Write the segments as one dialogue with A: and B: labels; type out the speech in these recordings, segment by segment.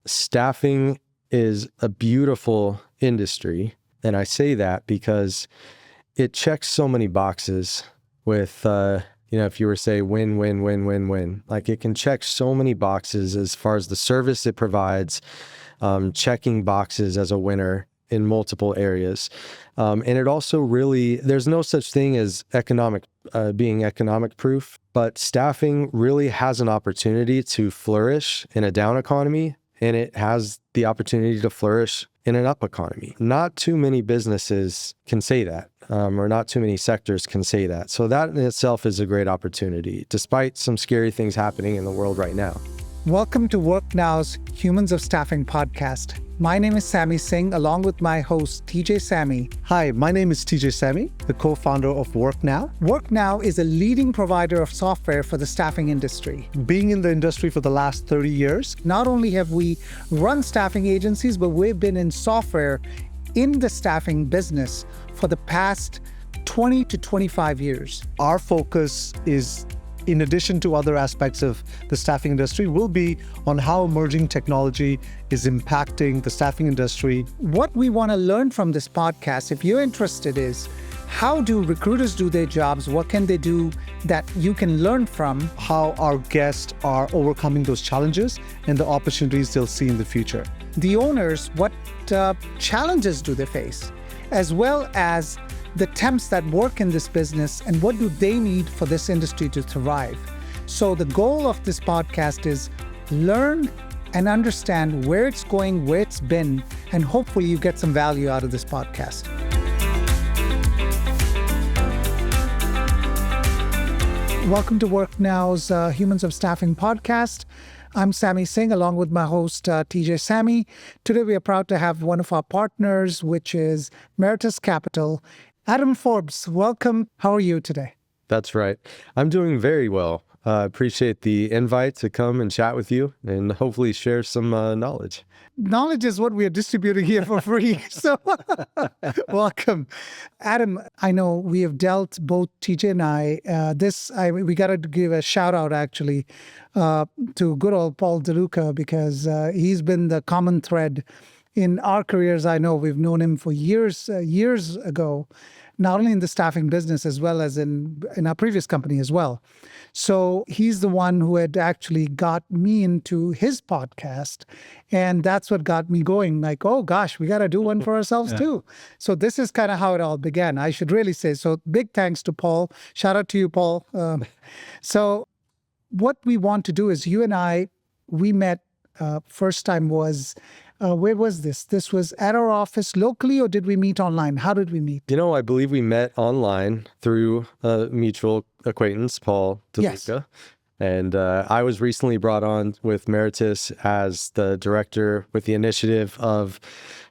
A: staffing is a beautiful industry. And I say that because it checks so many boxes with, if you were to say win, win, win, win, win, like it can check so many boxes as far as the service it provides, checking boxes as a winner in multiple areas. And it also really, there's no such thing as being economic proof, but staffing really has an opportunity to flourish in a down economy, and it has the opportunity to flourish in an up economy. Not too many businesses can say that, or not too many sectors can say that. So that in itself is a great opportunity, despite some scary things happening in the world right now.
B: Welcome to WorkNow's Humans of Staffing podcast. My name is Sammy Singh, along with my host, TJ Sammy.
C: Hi, my name is TJ Sammy, the co-founder of WorkNow.
B: WorkNow is a leading provider of software for the staffing industry.
C: Being in the industry for the last 30 years,
B: not only have we run staffing agencies, but we've been in software in the staffing business for the past 20 to 25 years.
C: Our focus is, in addition to other aspects of the staffing industry, will be on how emerging technology is impacting the staffing industry.
B: What we want to learn from this podcast, if you're interested, is how do recruiters do their jobs? What can they do that you can learn from?
C: How our guests are overcoming those challenges and the opportunities they'll see in the future.
B: The owners, what challenges do they face? As well as the temps that work in this business and what do they need for this industry to thrive. So the goal of this podcast is learn and understand where it's going, where it's been, and hopefully you get some value out of this podcast. Welcome to WorkNow's Humans of Staffing podcast. I'm Sammy Singh, along with my host, TJ Sammy. Today, we are proud to have one of our partners, which is Meritus Capital. Adam Forbes, welcome. How are you today?
A: That's right. I'm doing very well. Appreciate the invite to come and chat with you and hopefully share some knowledge.
B: Knowledge is what we are distributing here for free. So welcome. Adam, I know we have dealt, both TJ and I, we got to give a shout out actually to good old Paul DeLuca, because he's been the common thread in our careers. I know we've known him for years ago, not only in the staffing business as well as in our previous company as well. So he's the one who had actually got me into his podcast. And that's what got me going, like, oh gosh, we got to do one for ourselves too. So this is kind of how it all began, I should really say. So big thanks to Paul. Shout out to you, Paul. So what we want to do is, you and I, we met first time was, where was this? This was at our office locally, or did we meet online? How did we meet?
A: I believe we met online through a mutual acquaintance, Paul DeLuca.
B: Yes.
A: And I was recently brought on with Meritus as the director with the initiative of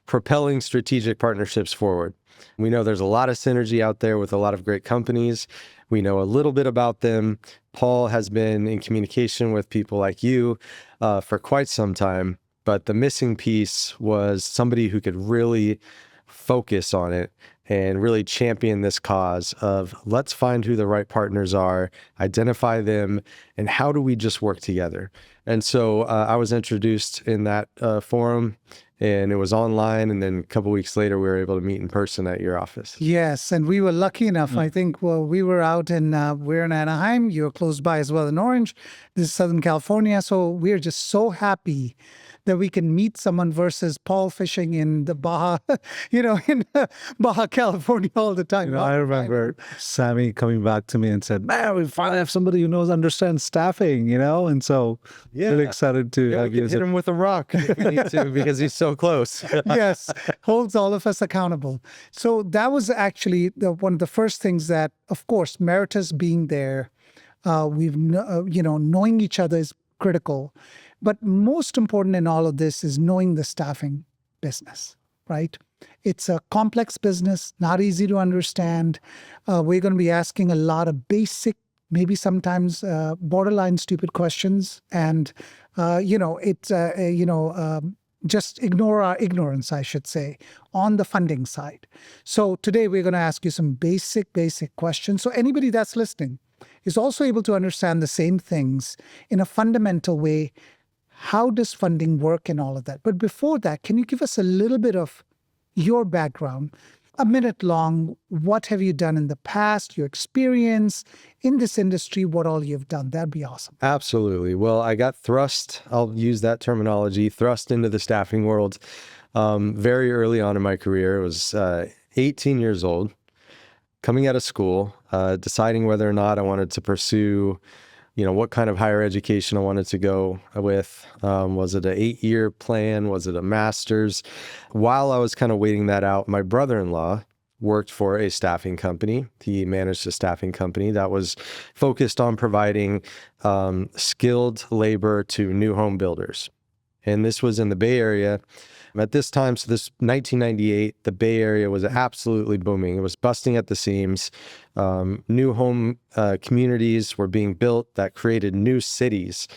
A: propelling strategic partnerships forward. We know there's a lot of synergy out there with a lot of great companies. We know a little bit about them. Paul has been in communication with people like you for quite some time. But the missing piece was somebody who could really focus on it and really champion this cause of, let's find who the right partners are, identify them, and how do we just work together? And so I was introduced in that forum, and it was online. And then a couple of weeks later, we were able to meet in person at your office.
B: Yes, and we were lucky enough. I think, we were out in, we're in Anaheim. You're close by as well in Orange. This is Southern California. So we're just so happy that we can meet someone versus Paul fishing in the Baja, in Baja, California all the time.
C: I remember Sammy coming back to me and said, man, we finally have somebody who understands staffing, and so really excited to have you.
A: Hit him with a rock if we need to, because he's so close.
B: Yes, holds all of us accountable. So that was actually one of the first things that, of course, Meritus being there, we've, knowing each other is critical. But most important in all of this is knowing the staffing business, right? It's a complex business, not easy to understand. We're going to be asking a lot of basic, maybe sometimes borderline stupid questions. And, just ignore our ignorance, I should say, on the funding side. So today we're going to ask you some basic questions. So anybody that's listening is also able to understand the same things in a fundamental way. how does funding work and all of that. But before that, can you give us a little bit of your background, a minute long? What have you done in the past, your experience in this industry, what all you've done? That'd be awesome.
A: Absolutely. Well, I got thrust, I'll use that terminology, thrust into the staffing world very early on in my career. I was 18 years old, coming out of school, deciding whether or not I wanted to pursue, what kind of higher education I wanted to go with. Was it an 8-year plan? Was it a master's? While I was kind of waiting that out, my brother-in-law worked for a staffing company. He managed a staffing company that was focused on providing skilled labor to new home builders. And this was in the Bay Area. At this time, so this 1998, the Bay Area was absolutely booming. It was busting at the seams. New home communities were being built that created new cities.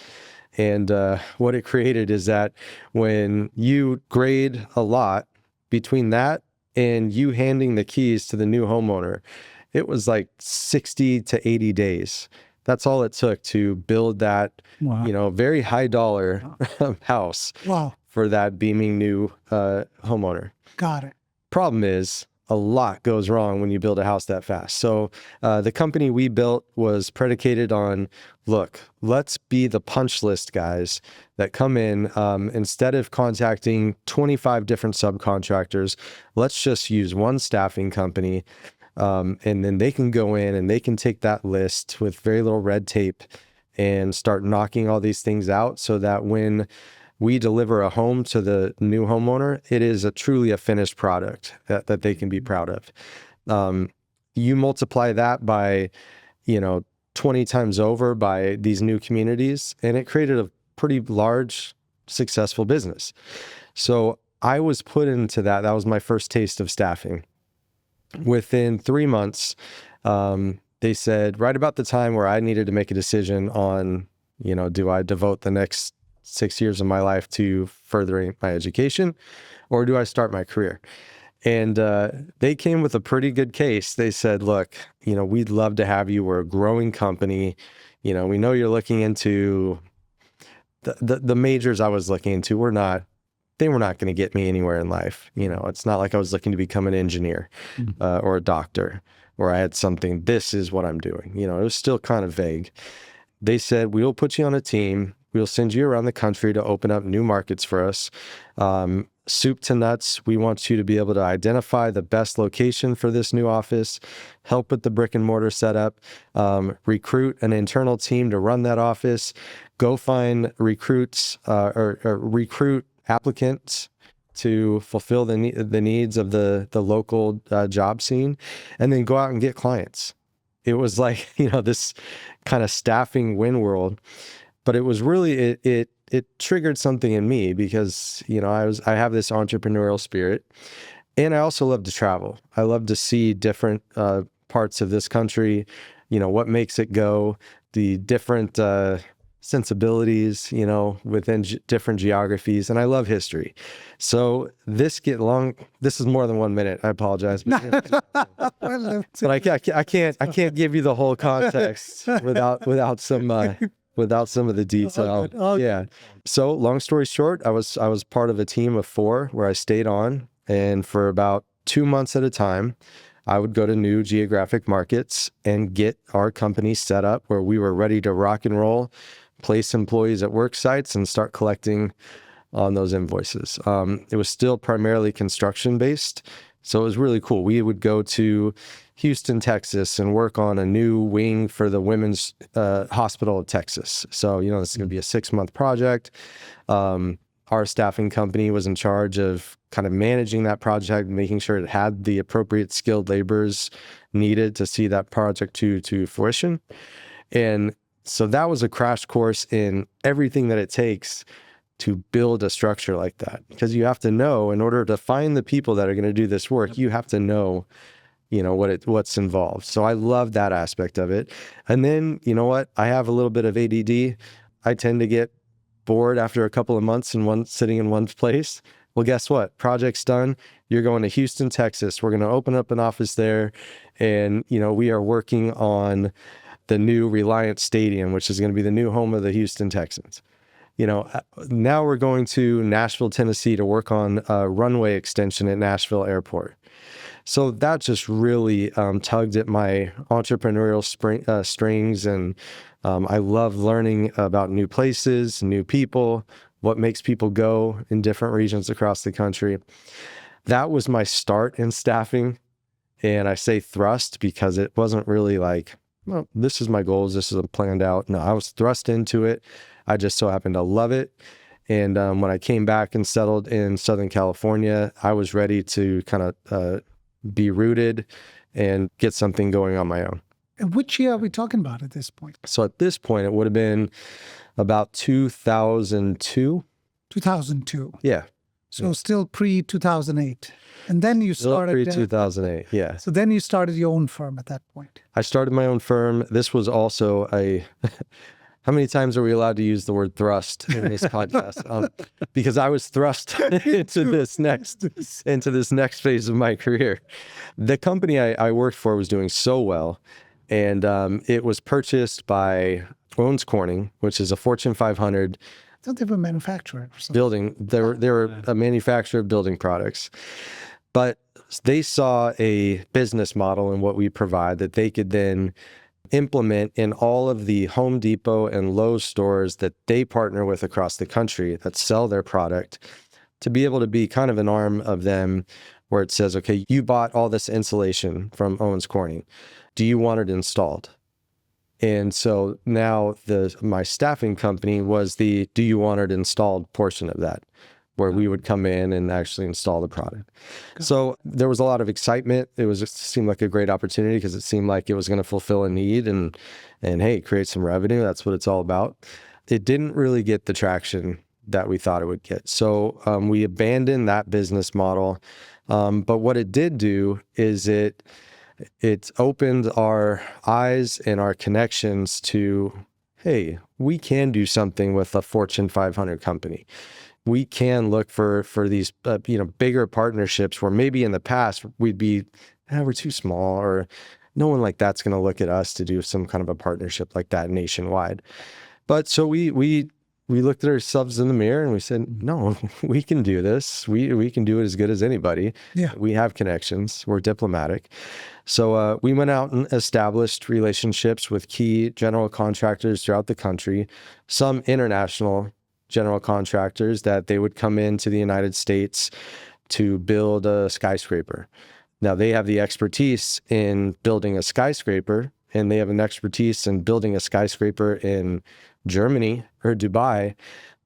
A: And what it created is that when you grade a lot, between that and you handing the keys to the new homeowner, it was like 60 to 80 days. That's all it took to build that,
B: Wow.
A: very high dollar house.
B: Wow.
A: For that beaming new homeowner.
B: Got it.
A: Problem is, a lot goes wrong when you build a house that fast. So the company we built was predicated on, look, let's be the punch list guys that come in. Instead of contacting 25 different subcontractors, let's just use one staffing company. And then they can go in and they can take that list with very little red tape and start knocking all these things out so that when we deliver a home to the new homeowner, it is truly a finished product that they can be proud of. You multiply that by, 20 times over by these new communities, and it created a pretty large, successful business. So I was put into that. That was my first taste of staffing. Within 3 months, they said right about the time where I needed to make a decision on, do I devote the next 6 years of my life to furthering my education, or do I start my career? And they came with a pretty good case. They said, look, we'd love to have you. We're a growing company. We know you're looking into the majors I was looking into. They were not going to get me anywhere in life. It's not like I was looking to become an engineer or a doctor, or I had something, this is what I'm doing. It was still kind of vague. They said, we'll put you on a team. We'll send you around the country to open up new markets for us. Soup to nuts, we want you to be able to identify the best location for this new office, help with the brick and mortar setup, recruit an internal team to run that office, go find recruits or recruit applicants to fulfill the needs of the local job scene, and then go out and get clients. It was like, this kind of staffing win world. But it was really, it triggered something in me because, I have this entrepreneurial spirit, and I also love to travel. I love to see different parts of this country, what makes it go, the different sensibilities, within different geographies. And I love history. So this is more than 1 minute. I apologize. But I can't give you the whole context without some of the detail. Yeah. So long story short, I was part of a team of 4 where I stayed on, and for about 2 months at a time, I would go to new geographic markets and get our company set up where we were ready to rock and roll, place employees at work sites, and start collecting on those invoices. It was still primarily construction based. So it was really cool. We would go to Houston, Texas, and work on a new wing for the Women's Hospital of Texas. So, this is going to be a 6-month project. Our staffing company was in charge of kind of managing that project, making sure it had the appropriate skilled laborers needed to see that project to fruition. And so that was a crash course in everything that it takes to build a structure like that, because you have to know, in order to find the people that are going to do this work, you have to know, what's involved. So I love that aspect of it. And then, I have a little bit of ADD. I tend to get bored after a couple of months sitting in one place. Well, guess what? Project's done. You're going to Houston, Texas. We're going to open up an office there. And, we are working on the new Reliance Stadium, which is going to be the new home of the Houston Texans. now we're going to Nashville, Tennessee to work on a runway extension at Nashville Airport. So that just really tugged at my entrepreneurial strings. And I love learning about new places, new people, what makes people go in different regions across the country. That was my start in staffing. And I say thrust because it wasn't really like, well, this is my goals, this is planned out. No, I was thrust into it. I just so happened to love it. And when I came back and settled in Southern California, I was ready to kind of be rooted and get something going on my own.
B: And which year are we talking about at this point?
A: So at this point, it would have been about 2002.
B: 2002.
A: Yeah.
B: So still pre-2008. And then you started...
A: Pre-2008, yeah.
B: So then you started your own firm at that point.
A: I started my own firm. This was also a... How many times are we allowed to use the word thrust in this podcast? Because I was thrust into this next phase of my career. The company I worked for was doing so well, and it was purchased by Owens Corning, which is a Fortune 500
B: I thought they were a manufacturer or something.
A: building. They were a manufacturer of building products, but they saw a business model in what we provide that they could then implement in all of the Home Depot and Lowe's stores that they partner with across the country that sell their product, to be able to be kind of an arm of them where it says, okay, you bought all this insulation from Owens Corning. Do you want it installed? And so now my staffing company was the do you want it installed portion of that, where we would come in and actually install the product. So there was a lot of excitement. It seemed like a great opportunity because it seemed like it was going to fulfill a need and hey, create some revenue. That's what it's all about. It didn't really get the traction that we thought it would get. So we abandoned that business model. But what it did do is it opened our eyes and our connections to, hey, we can do something with a Fortune 500 company. We can look for these bigger partnerships where maybe in the past we'd be, we're too small, or no one like that's going to look at us to do some kind of a partnership like that nationwide. But so we looked at ourselves in the mirror and we said, no, we can do this. We can do it as good as anybody.
B: Yeah.
A: We have connections. We're diplomatic. So we went out and established relationships with key general contractors throughout the country, some international general contractors that they would come into the United States to build a skyscraper. Now they have the expertise in building a skyscraper, and they have an expertise in building a skyscraper in Germany or Dubai,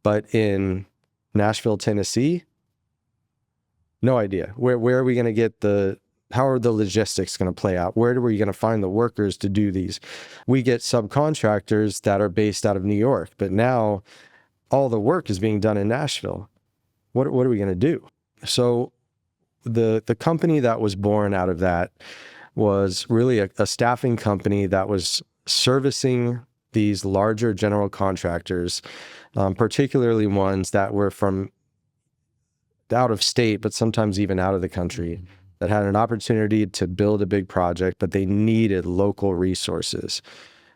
A: but in Nashville, Tennessee, no idea. Where are we going to get how are the logistics going to play out? Where are we going to find the workers to do these? We get subcontractors that are based out of New York, but now all the work is being done in Nashville. What are we going to do? So the company that was born out of that was really a staffing company that was servicing these larger general contractors, particularly ones that were from out of state, but sometimes even out of the country, that had an opportunity to build a big project, but they needed local resources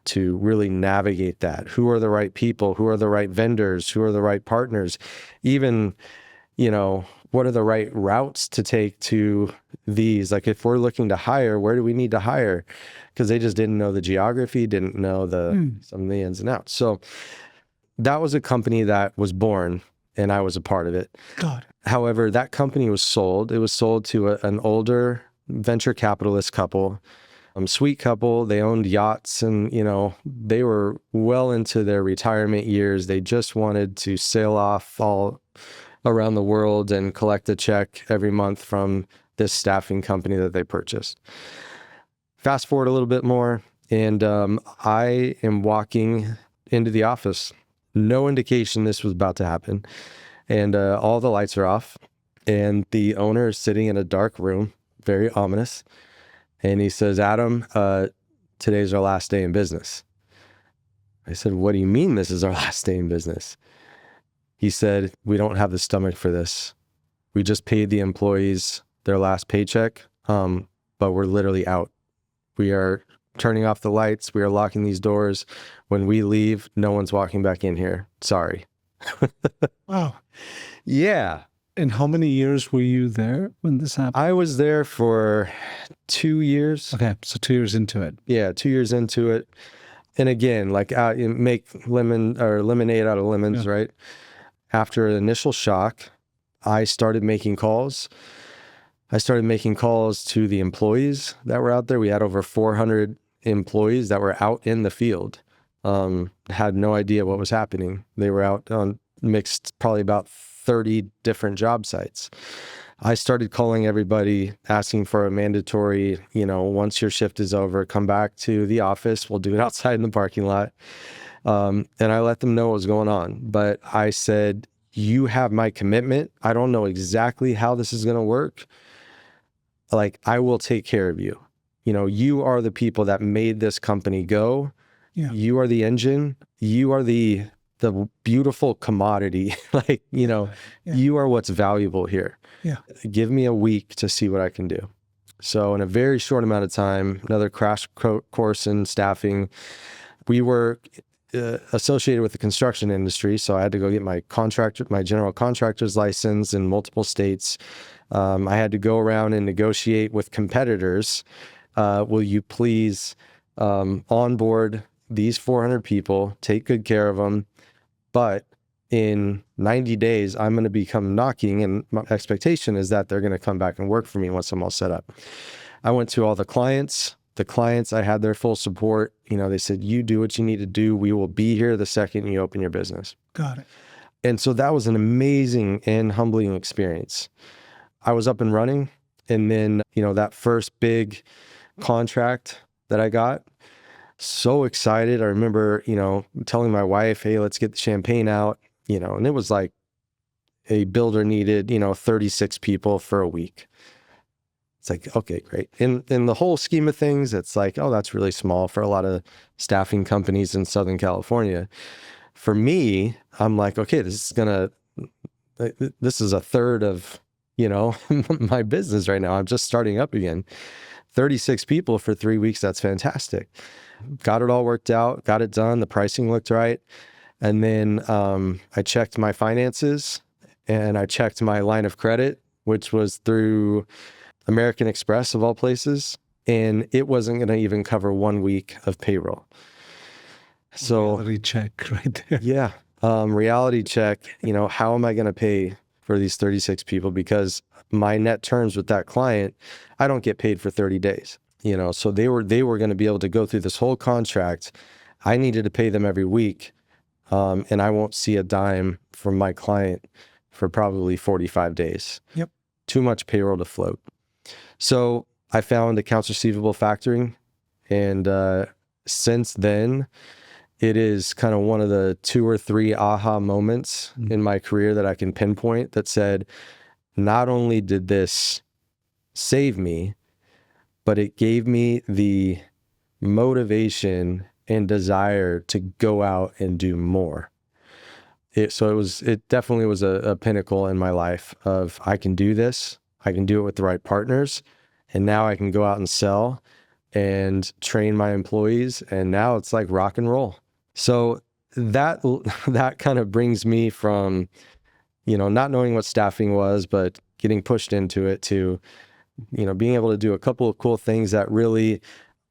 A: to really navigate that. Who are the right people? Who are the right vendors? Who are the right partners? Even, what are the right routes to take to these? Like if we're looking to hire, where do we need to hire? Because they just didn't know the geography, didn't know some of the ins and outs. So that was a company that was born, and I was a part of it.
B: God.
A: However, that company was sold. It was sold to an older venture capitalist couple, sweet couple. They owned yachts, and they were well into their retirement years. They just wanted to sail off all around the world and collect a check every month from this staffing company that they purchased. Fast forward a little bit more, and I am walking into the office. No indication this was about to happen. And all the lights are off, and the owner is sitting in a dark room, very ominous. And he says, Adam, today's our last day in business. I said, what do you mean this is our last day in business? He said, we don't have the stomach for this. We just paid the employees their last paycheck, but we're literally out. We are turning off the lights. We are locking these doors. When we leave, no one's walking back in here. Sorry.
B: Wow.
A: Yeah.
C: And how many years were you there when this happened?
A: I was there for 2 years.
C: Okay, so 2 years into it.
A: Yeah, 2 years into it. And again, like you make lemonade out of lemons, right? After an initial shock, I started making calls. I started making calls to the employees that were out there. We had over 400 employees that were out in the field. Had no idea what was happening. They were out on mixed probably about 30 different job sites. I started calling everybody, asking for a mandatory, once your shift is over, come back to the office. We'll do it outside in the parking lot. And I let them know what was going on. But I said, you have my commitment. I don't know exactly how this is going to work. Like, I will take care of you. You are the people that made this company go.
B: Yeah.
A: You are the engine. You are the beautiful commodity. Like, you are what's valuable here.
B: Yeah.
A: Give me a week to see what I can do. So in a very short amount of time, another crash course in staffing. We were associated with the construction industry, so I had to go get my general contractor's license in multiple states. I had to go around and negotiate with competitors. Will you please onboard these 400 people, take good care of them, but in 90 days, I'm going to become knocking, and my expectation is that they're going to come back and work for me once I'm all set up. I went to all the clients. I had their full support. They said, you do what you need to do. We will be here the second you open your business.
B: Got it.
A: And so that was an amazing and humbling experience. I was up and running. And then, that first big contract that I got, so excited. I remember, telling my wife, hey, let's get the champagne out, and it was like a builder needed, 36 people for a week. It's like, okay, great. In the whole scheme of things, it's like, oh, that's really small for a lot of staffing companies in Southern California. For me, I'm like, okay, this is a third of, my business right now. I'm just starting up again. 36 people for 3 weeks. That's fantastic. Got it all worked out, got it done. The pricing looked right. And then I checked my finances and I checked my line of credit, which was through American Express of all places. And it wasn't going to even cover 1 week of payroll. So
C: reality check right there.
A: Yeah. Reality check, how am I going to pay for these 36 people? Because my net terms with that client, I don't get paid for 30 days. So they were going to be able to go through this whole contract. I needed to pay them every week. And I won't see a dime from my client for probably 45 days.
B: Yep.
A: Too much payroll to float. So I found accounts receivable factoring. And since then, it is kind of one of the 2 or 3 aha moments in my career that I can pinpoint that said, not only did this save me, but it gave me the motivation and desire to go out and do more. It definitely was a pinnacle in my life of, I can do this, I can do it with the right partners, and now I can go out and sell and train my employees, and now it's like rock and roll. So that kind of brings me from, not knowing what staffing was, but getting pushed into it to, being able to do a couple of cool things that really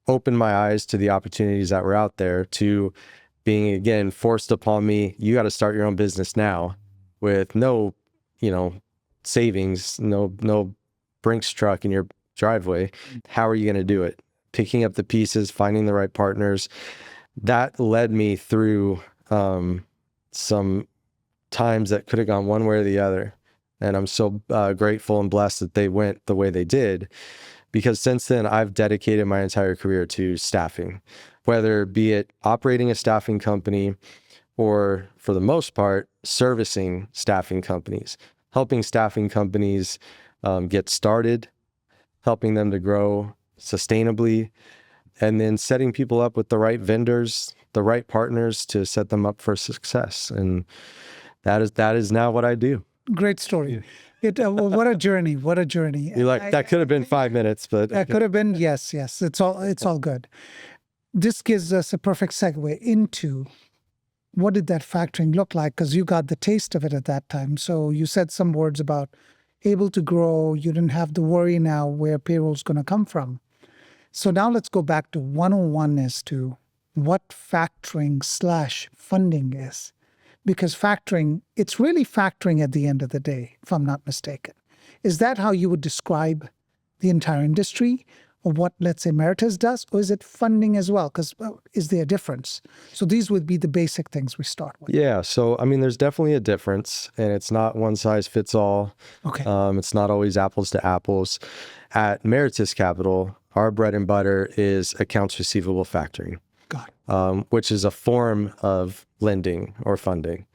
A: opened my eyes to the opportunities that were out there, to being, again, forced upon me, you got to start your own business now with no, savings, no Brinks truck in your driveway. How are you going to do it? Picking up the pieces, finding the right partners. That led me through some times that could have gone one way or the other. And I'm so grateful and blessed that they went the way they did, because since then I've dedicated my entire career to staffing, whether be it operating a staffing company or, for the most part, servicing staffing companies, helping staffing companies get started, helping them to grow sustainably, and then setting people up with the right vendors, the right partners to set them up for success. And that is now what I do.
B: Great story. What a journey. What a journey.
A: You're like, that could have been 5 minutes, but
B: that could have been, yes. It's all good. This gives us a perfect segue into what did that factoring look like? Because you got the taste of it at that time. So you said some words about able to grow. You didn't have to worry now where payroll's going to come from. So now let's go back to 101 as to what factoring/funding is. Because factoring, it's really factoring at the end of the day, if I'm not mistaken. Is that how you would describe the entire industry, or what, let's say, Meritus does? Or is it funding as well? Because is there a difference? So these would be the basic things we start with.
A: Yeah. So, I mean, there's definitely a difference, and it's not one size fits all.
B: Okay.
A: It's not always apples to apples. At Meritus Capital, our bread and butter is accounts receivable factoring,
B: Got it.
A: which is a form of lending or funding.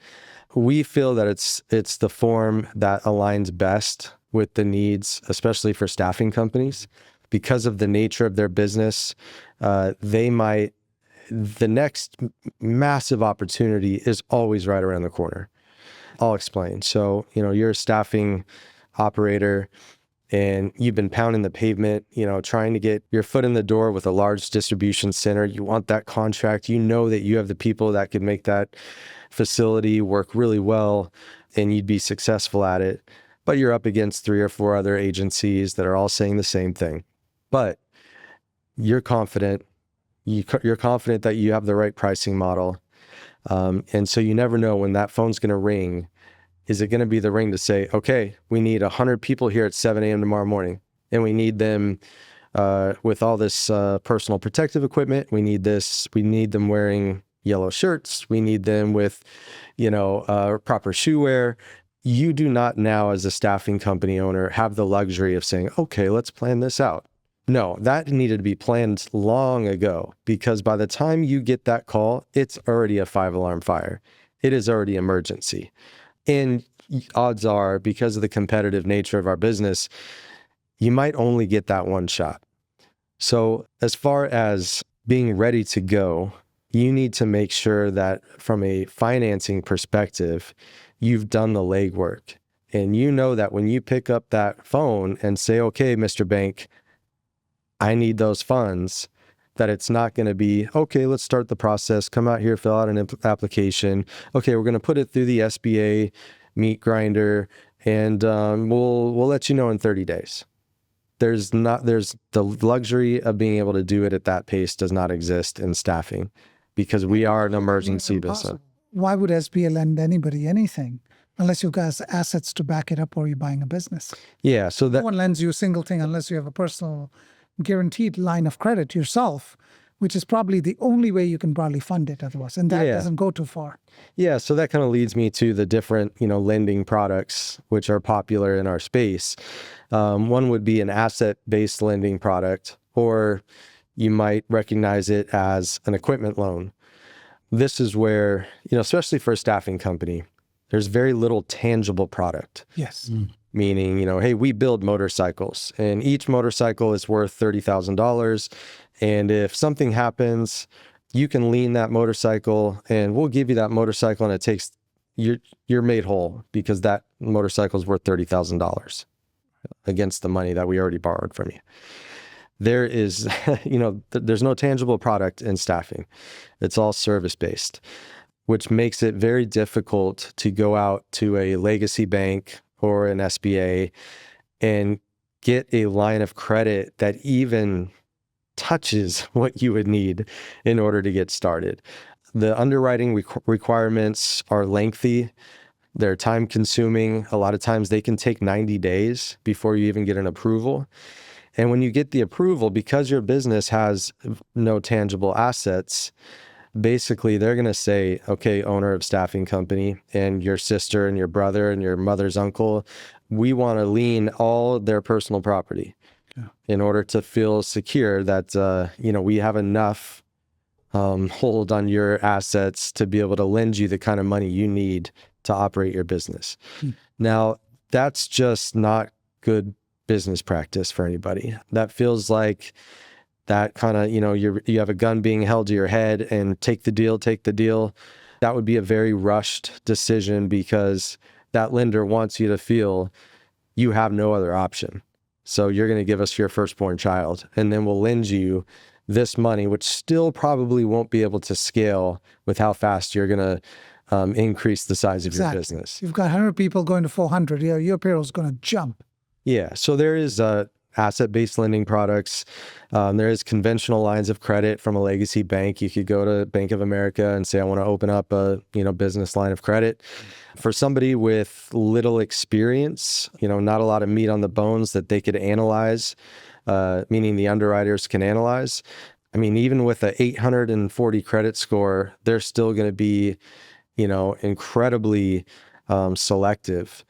A: We feel that it's the form that aligns best with the needs, especially for staffing companies. Because of the nature of their business, the next massive opportunity is always right around the corner. I'll explain. So, you're a staffing operator and you've been pounding the pavement, trying to get your foot in the door with a large distribution center. You want that contract. You know that you have the people that could make that facility work really well and you'd be successful at it. But you're up against 3 or 4 other agencies that are all saying the same thing. But you're confident. You're confident that you have the right pricing model. And so you never know when that phone's going to ring. Is it going to be the ring to say, okay, we need 100 people here at 7 a.m. tomorrow morning, and we need them with all this personal protective equipment. We need them wearing yellow shirts. We need them with, proper shoe wear. You do not now, as a staffing company owner, have the luxury of saying, okay, let's plan this out. No, that needed to be planned long ago, because by the time you get that call, it's already a 5-alarm fire. It is already emergency. And odds are, because of the competitive nature of our business, you might only get that one shot. So as far as being ready to go, you need to make sure that from a financing perspective, you've done the legwork. And you know that when you pick up that phone and say, okay, Mr. Bank, I need those funds, that it's not going to be, okay, let's start the process, come out here, fill out an application. Okay, we're going to put it through the SBA meat grinder, and we'll let you know in 30 days. There's the luxury of being able to do it at that pace does not exist in staffing, because we are an emergency business.
B: Why would SBA lend anybody anything unless you've got assets to back it up, or you're buying a business?
A: Yeah, so that
B: No one lends you a single thing unless you have a personal guaranteed line of credit yourself, which is probably the only way you can broadly fund it otherwise. And that doesn't go too far.
A: Yeah, so that kind of leads me to the different, lending products which are popular in our space. One would be an asset-based lending product, or you might recognize it as an equipment loan. This is where, especially for a staffing company, there's very little tangible product.
B: Yes.
A: Meaning, hey, we build motorcycles, and each motorcycle is worth $30,000. And if something happens, you can lien that motorcycle, and we'll give you that motorcycle, and it takes you're made whole because that motorcycle is worth $30,000 against the money that we already borrowed from you. There is, there's no tangible product in staffing. It's all service-based, which makes it very difficult to go out to a legacy bank or an SBA and get a line of credit that even touches what you would need in order to get started. The underwriting requirements are lengthy. They're time consuming. A lot of times they can take 90 days before you even get an approval. And when you get the approval, because your business has no tangible assets, basically they're going to say, okay, owner of staffing company, and your sister and your brother and your mother's uncle, we want to lien all their personal property in order to feel secure that, we have enough hold on your assets to be able to lend you the kind of money you need to operate your business. Now, that's just not good business practice for anybody. That feels like that kind of, you have a gun being held to your head and take the deal. That would be a very rushed decision, because that lender wants you to feel you have no other option. So you're going to give us your firstborn child, and then we'll lend you this money, which still probably won't be able to scale with how fast you're going to increase the size of your business.
B: You've got 100 people going to 400. Yeah, your payroll is going to jump.
A: Yeah. So there is asset-based lending products. There is conventional lines of credit from a legacy bank. You could go to Bank of America and say, I want to open up a business line of credit. For somebody with little experience, not a lot of meat on the bones that they could analyze, meaning the underwriters can analyze. I mean, even with a 840 credit score, they're still going to be, incredibly selective.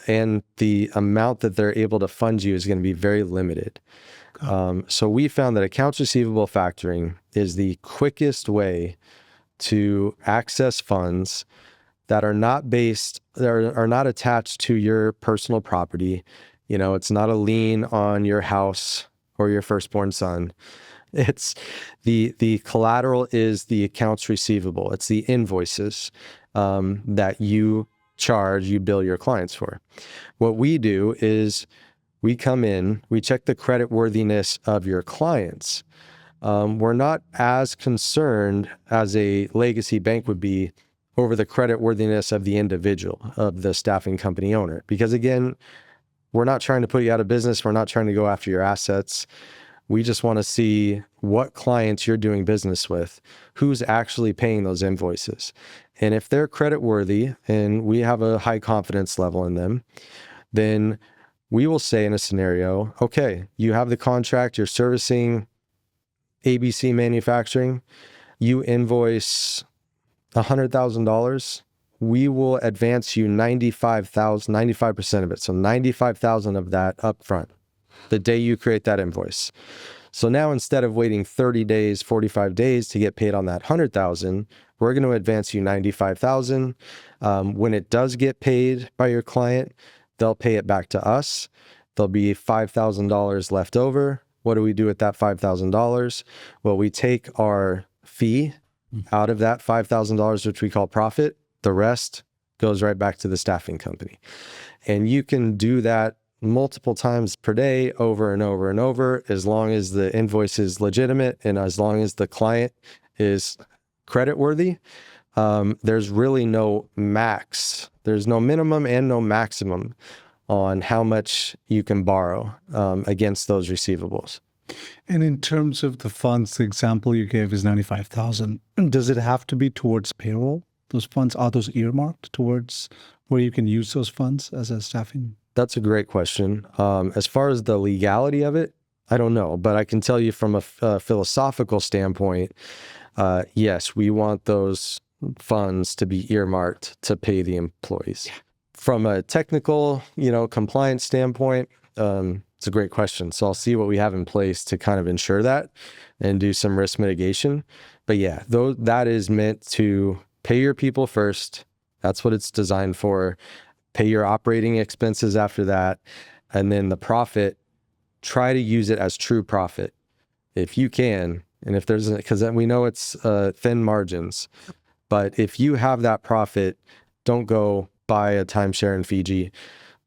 A: And the amount that they're able to fund you is going to be very limited. So we found that accounts receivable factoring is the quickest way to access funds that are not attached to your personal property. It's not a lien on your house or your firstborn son. It's the collateral is the accounts receivable. It's the invoices that you bill your clients for. What we do is we come in, we check the creditworthiness of your clients. We're not as concerned as a legacy bank would be over the creditworthiness of the individual, of the staffing company owner. Because again, we're not trying to put you out of business. We're not trying to go after your assets. We just want to see what clients you're doing business with, who's actually paying those invoices. And if they're creditworthy and we have a high confidence level in them, then we will say in a scenario, okay, you have the contract, you're servicing ABC Manufacturing, you invoice $100,000, we will advance you 95% of it. So 95,000 of that upfront, the day you create that invoice. So now instead of waiting 30 days, 45 days to get paid on that 100,000, we're going to advance you 95,000. When it does get paid by your client, they'll pay it back to us. There'll be $5,000 left over. What do we do with that $5,000? Well, we take our fee out of that $5,000, which we call profit. The rest goes right back to the staffing company. And you can do that multiple times per day, over and over and over, as long as the invoice is legitimate and as long as the client is creditworthy. There's really no max. There's no minimum and no maximum on how much you can borrow against those receivables.
C: And in terms of the funds, the example you gave is 95,000. Does it have to be towards payroll? Those funds, are those earmarked towards where you can use those funds as a staffing?
A: That's a great question. As far as the legality of it, I don't know, but I can tell you from a philosophical standpoint, yes, we want those funds to be earmarked to pay the employees. Yeah. From a technical, compliance standpoint, it's a great question. So I'll see what we have in place to kind of ensure that and do some risk mitigation. But yeah, that is meant to pay your people first. That's what it's designed for. Pay your operating expenses after that. And then the profit, try to use it as true profit if you can. And if there's, because we know it's thin margins, but if you have that profit, don't go buy a timeshare in Fiji.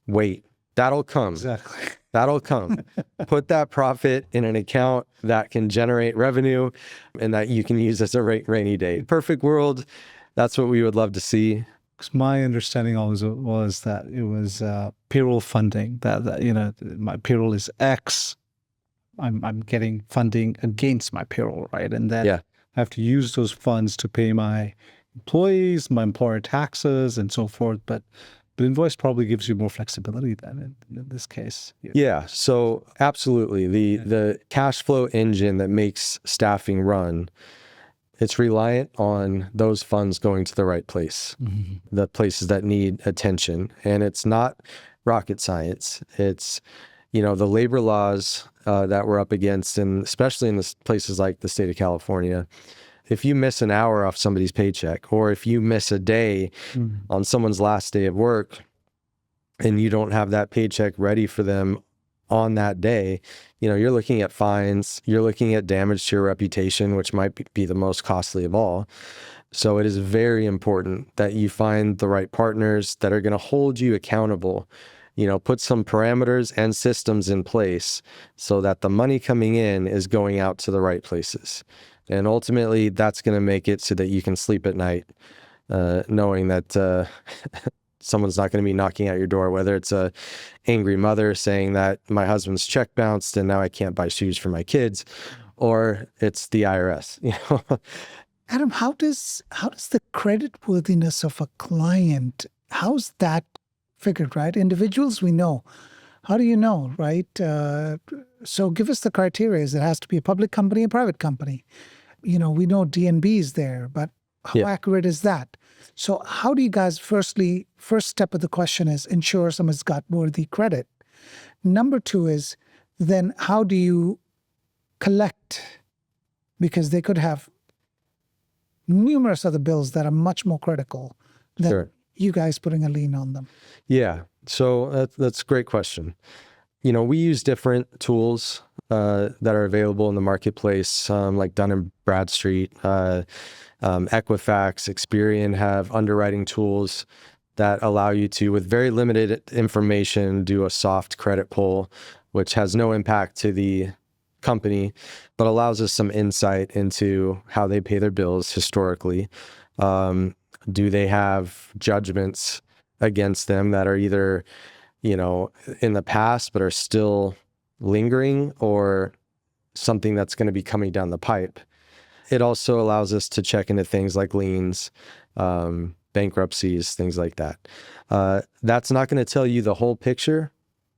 A: Wait, that'll come.
C: Exactly.
A: That'll come. Put that profit in an account that can generate revenue and that you can use as a rainy day. Perfect world. That's what we would love to see.
C: Because my understanding always was that it was payroll funding. That my payroll is X. I'm getting funding against my payroll, right? And then I have to use those funds to pay my employees, my employer taxes, and so forth. But invoice probably gives you more flexibility than in this case.
A: Yeah. So absolutely, the cash flow engine that makes staffing run, it's reliant on those funds going to the right place, the places that need attention. And it's not rocket science. It's, the labor laws that we're up against, and especially in the places like the state of California, if you miss an hour off somebody's paycheck, or if you miss a day on someone's last day of work and you don't have that paycheck ready for them on that day, you're looking at fines, you're looking at damage to your reputation, which might be the most costly of all. So it is very important that you find the right partners that are going to hold you accountable put some parameters and systems in place so that the money coming in is going out to the right places. And ultimately, that's going to make it so that you can sleep at night, knowing that someone's not going to be knocking at your door, whether it's a angry mother saying that my husband's check bounced and now I can't buy shoes for my kids, or it's the IRS.
B: Adam, how does the creditworthiness of a client, how's that figured, right? Individuals, we know. How do you know, right? So give us the criteria. It has to be a public company, a private company. We know DNB is there, but how accurate is that? So how do you guys, first step of the question is ensure someone's got worthy credit. Number two is then how do you collect? Because they could have numerous other bills that are much more critical than you guys putting a lien on them.
A: Yeah. So that's a great question. We use different tools that are available in the marketplace, like Dun & Bradstreet, Equifax, Experian have underwriting tools that allow you to, with very limited information, do a soft credit pull, which has no impact to the company, but allows us some insight into how they pay their bills historically. Do they have judgments against them that are either, in the past, but are still lingering, or something that's going to be coming down the pipe? It also allows us to check into things like liens, bankruptcies, things like that. That's not going to tell you the whole picture,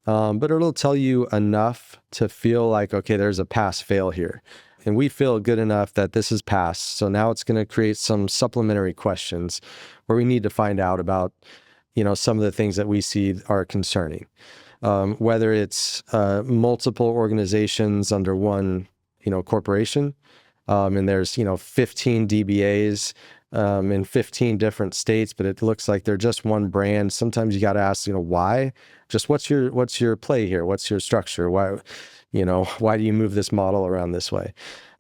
A: but it'll tell you enough to feel like, okay, there's a pass-fail here. And we feel good enough that this is passed. So now it's going to create some supplementary questions where we need to find out about, some of the things that we see are concerning. Whether it's multiple organizations under one, corporation, and there's, 15 DBAs in 15 different states, but it looks like they're just one brand. Sometimes you got to ask, why? Just what's your play here? What's your structure? Why do you move this model around this way?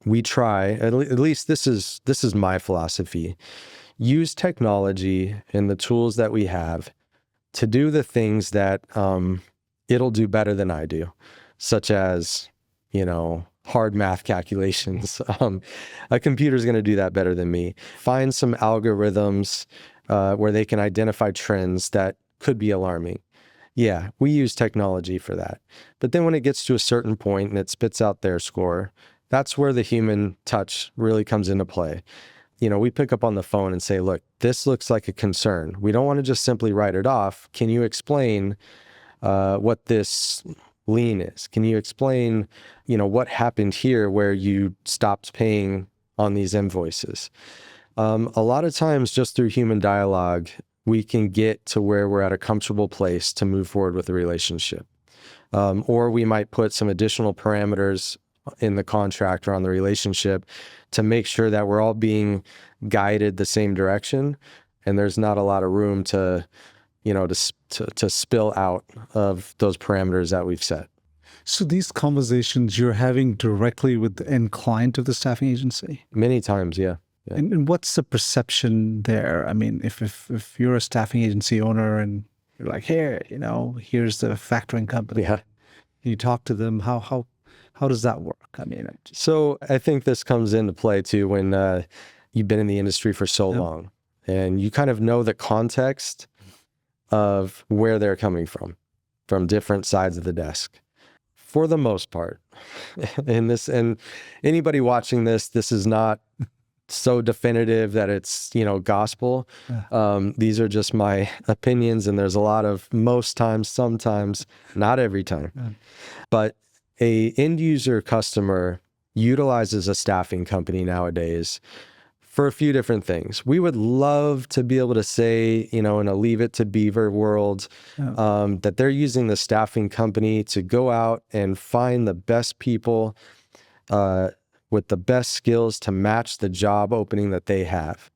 A: We try, at least this is my philosophy, use technology and the tools that we have to do the things that it'll do better than I do, such as, hard math calculations. A computer's going to do that better than me. Find some algorithms where they can identify trends that could be alarming. Yeah, we use technology for that. But then when it gets to a certain point and it spits out their score, that's where the human touch really comes into play. We pick up on the phone and say, look, this looks like a concern. We don't want to just simply write it off. Can you explain what this lien is? Can you explain, what happened here where you stopped paying on these invoices? A lot of times just through human dialogue, we can get to where we're at a comfortable place to move forward with the relationship. Or we might put some additional parameters in the contract or on the relationship to make sure that we're all being guided the same direction. And there's not a lot of room to spill out of those parameters that we've set.
C: So these conversations you're having directly with the end client of the staffing agency?
A: Many times, yeah.
C: And what's the perception there? I mean, if you're a staffing agency owner and you're like, here's the factoring company.
A: Yeah.
C: You talk to them, how does that work? I mean,
A: so I think this comes into play too when you've been in the industry for so long and you kind of know the context of where they're coming from different sides of the desk. For the most part, and anybody watching this is not so definitive that it's, gospel. These are just my opinions, and there's a lot of most times, sometimes, not every time. But a end user customer utilizes a staffing company nowadays for a few different things. We would love to be able to say, in a Leave It to Beaver world, that they're using the staffing company to go out and find the best people with the best skills to match the job opening that they have.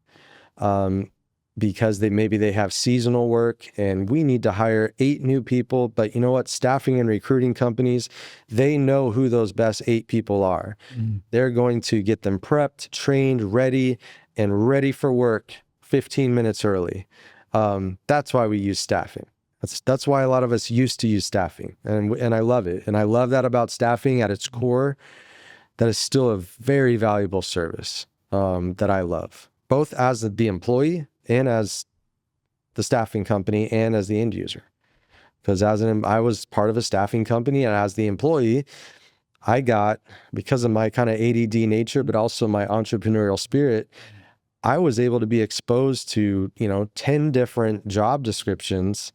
A: Because they have seasonal work and we need to hire 8 new people. But you know what? Staffing and recruiting companies, they know who those best 8 people are. They're going to get them prepped, trained, ready for work 15 minutes early. That's why we use staffing. That's why a lot of us used to use staffing, and I love it. And I love that about staffing at its core. That is still a very valuable service that I love, both as the employee and as the staffing company and as the end user. Because I was part of a staffing company, and as the employee, I got, because of my kind of ADD nature, but also my entrepreneurial spirit, I was able to be exposed to, 10 different job descriptions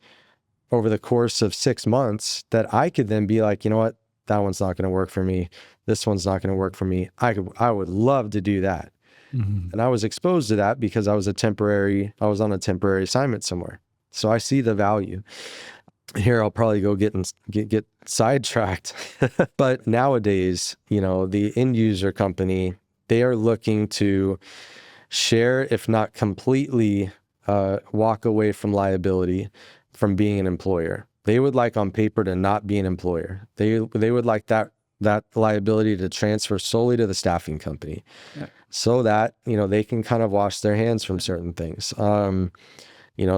A: over the course of 6 months that I could then be like, you know what, that one's not going to work for me. This one's not going to work for me. I would love to do that. Mm-hmm. And I was exposed to that because I was on a temporary assignment somewhere. So I see the value. Here, I'll probably go get sidetracked. But nowadays, the end user company, they are looking to share, if not completely walk away from liability, from being an employer. They would like on paper to not be an employer. They would like that liability to transfer solely to the staffing company, so that, they can kind of wash their hands from certain things.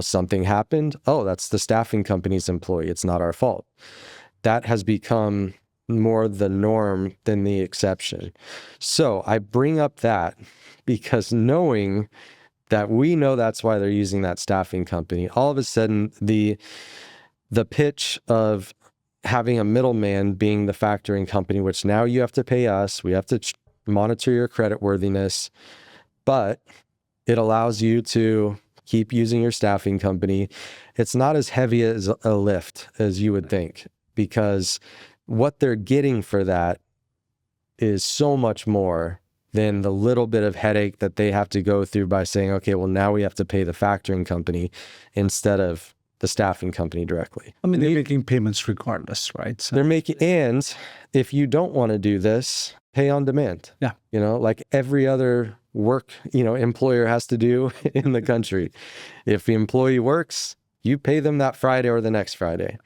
A: Something happened. Oh, that's the staffing company's employee. It's not our fault. That has become more the norm than the exception. So I bring up that because knowing that we know that's why they're using that staffing company, all of a sudden the pitch of having a middleman being the factoring company, which now you have to pay us, we have to monitor your creditworthiness, but it allows you to keep using your staffing company. It's not as heavy as a lift as you would think, because what they're getting for that is so much more than the little bit of headache that they have to go through by saying, okay, well, now we have to pay the factoring company instead of the staffing company directly.
C: I mean, they're making payments regardless, right? So
A: they're making, and if you don't want to do this, pay on demand.
C: Yeah.
A: Like every other work, employer has to do in the country. If the employee works, you pay them that Friday or the next Friday.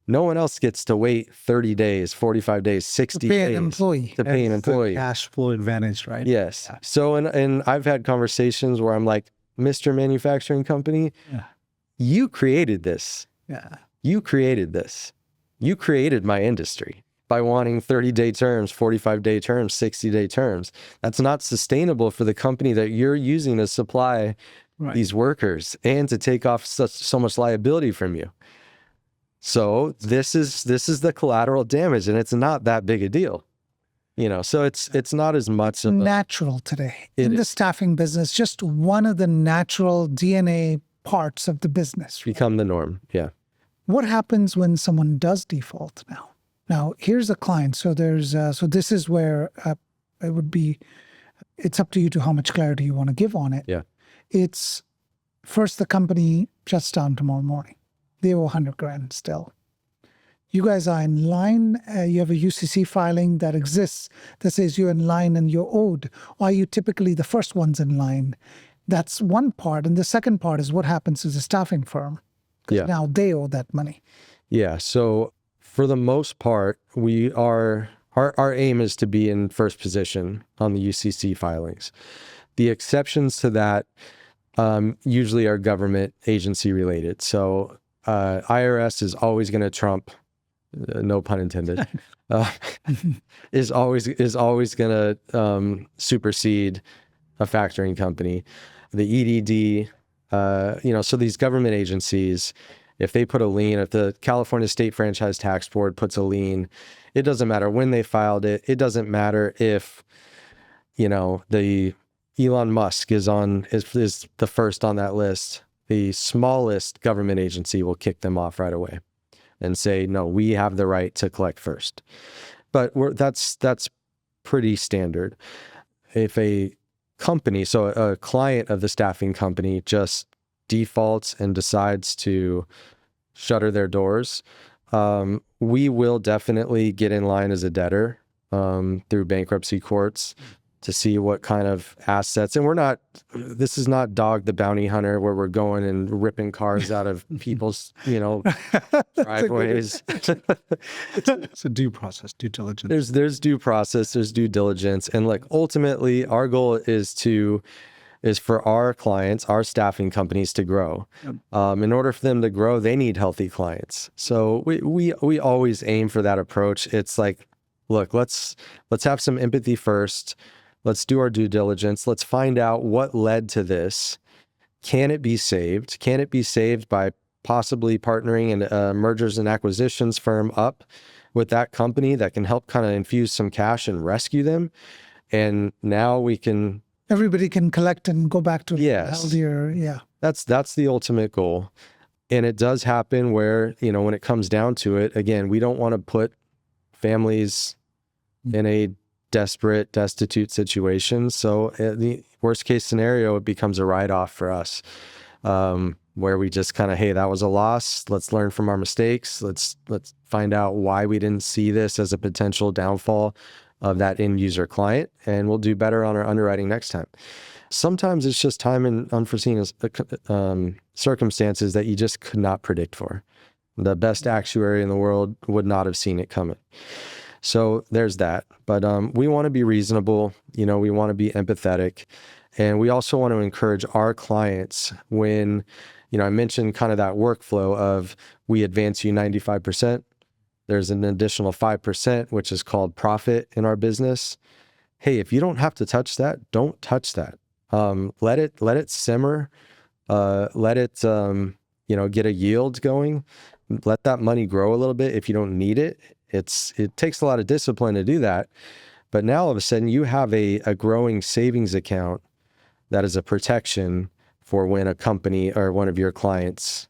A: No one else gets to wait 30 days, 45 days, 60 days to pay an employee.
C: Cash flow advantage, right?
A: Yes. Yeah. So, and I've had conversations where I'm like, Mr. Manufacturing Company, you created this.
C: Yeah.
A: You created this. You created my industry by wanting 30-day terms, 45-day terms, 60-day terms. That's not sustainable for the company that you're using to supply these workers and to take off so much liability from you. So this is the collateral damage, and it's not that big a deal, so it's not as much of
B: natural today in the staffing business. Just one of the natural DNA parts of the business
A: become the norm. Yeah.
B: What happens when someone does default now? Now here's a client. So there's so this is where it would be. It's up to you to how much clarity you want to give on it.
A: Yeah.
B: It's first the company shuts down tomorrow morning. They owe $100,000 still. You guys are in line. You have a UCC filing that exists that says you're in line and you're owed. Or are you typically the first ones in line? That's one part. And the second part is what happens to the staffing firm.
A: Yeah.
B: Now they owe that money.
A: Yeah. So for the most part, our aim is to be in first position on the UCC filings. The exceptions to that usually are government agency related. So IRS is always going to trump, no pun intended, is always going to supersede a factoring company. The EDD, so these government agencies, if they put a lien, if the California State Franchise Tax Board puts a lien, it doesn't matter when they filed it. It doesn't matter if, the Elon Musk is the first on that list. The smallest government agency will kick them off right away and say, no, we have the right to collect first. But that's pretty standard. If a company, so a client of the staffing company just defaults and decides to shutter their doors, we will definitely get in line as a debtor through bankruptcy courts to see what kind of assets. And this is not Dog the Bounty Hunter where we're going and ripping cars out of people's, driveways.
C: It's a due process, due diligence.
A: There's due process, there's due diligence. And ultimately our goal is to is for our clients, our staffing companies to grow. In order for them to grow, they need healthy clients. So we always aim for that approach. It's like, look, let's have some empathy first. Let's do our due diligence. Let's find out what led to this. Can it be saved? Can it be saved by possibly partnering in a mergers and acquisitions firm up with that company that can help kind of infuse some cash and rescue them? And now we can...
B: Everybody can collect and go back to
A: Yes.
B: healthier. Yeah.
A: That's the ultimate goal. And it does happen where, when it comes down to it, again, we don't want to put families in a desperate, destitute situation. So the worst case scenario, it becomes a write-off for us, where we just kind of, hey, that was a loss. Let's learn from our mistakes. Let's find out why we didn't see this as a potential downfall of that end user client, and we'll do better on our underwriting next time. Sometimes it's just time and unforeseen circumstances that you just could not predict for. The best actuary in the world would not have seen it coming. So there's that. But we want to be reasonable. We want to be empathetic. And we also want to encourage our clients when, I mentioned kind of that workflow of we advance you 95%. There's an additional 5%, which is called profit in our business. Hey, if you don't have to touch that, don't touch that. Let it simmer. Let it, get a yield going. Let that money grow a little bit if you don't need it. It takes a lot of discipline to do that. But now all of a sudden you have a growing savings account that is a protection for when a company or one of your clients,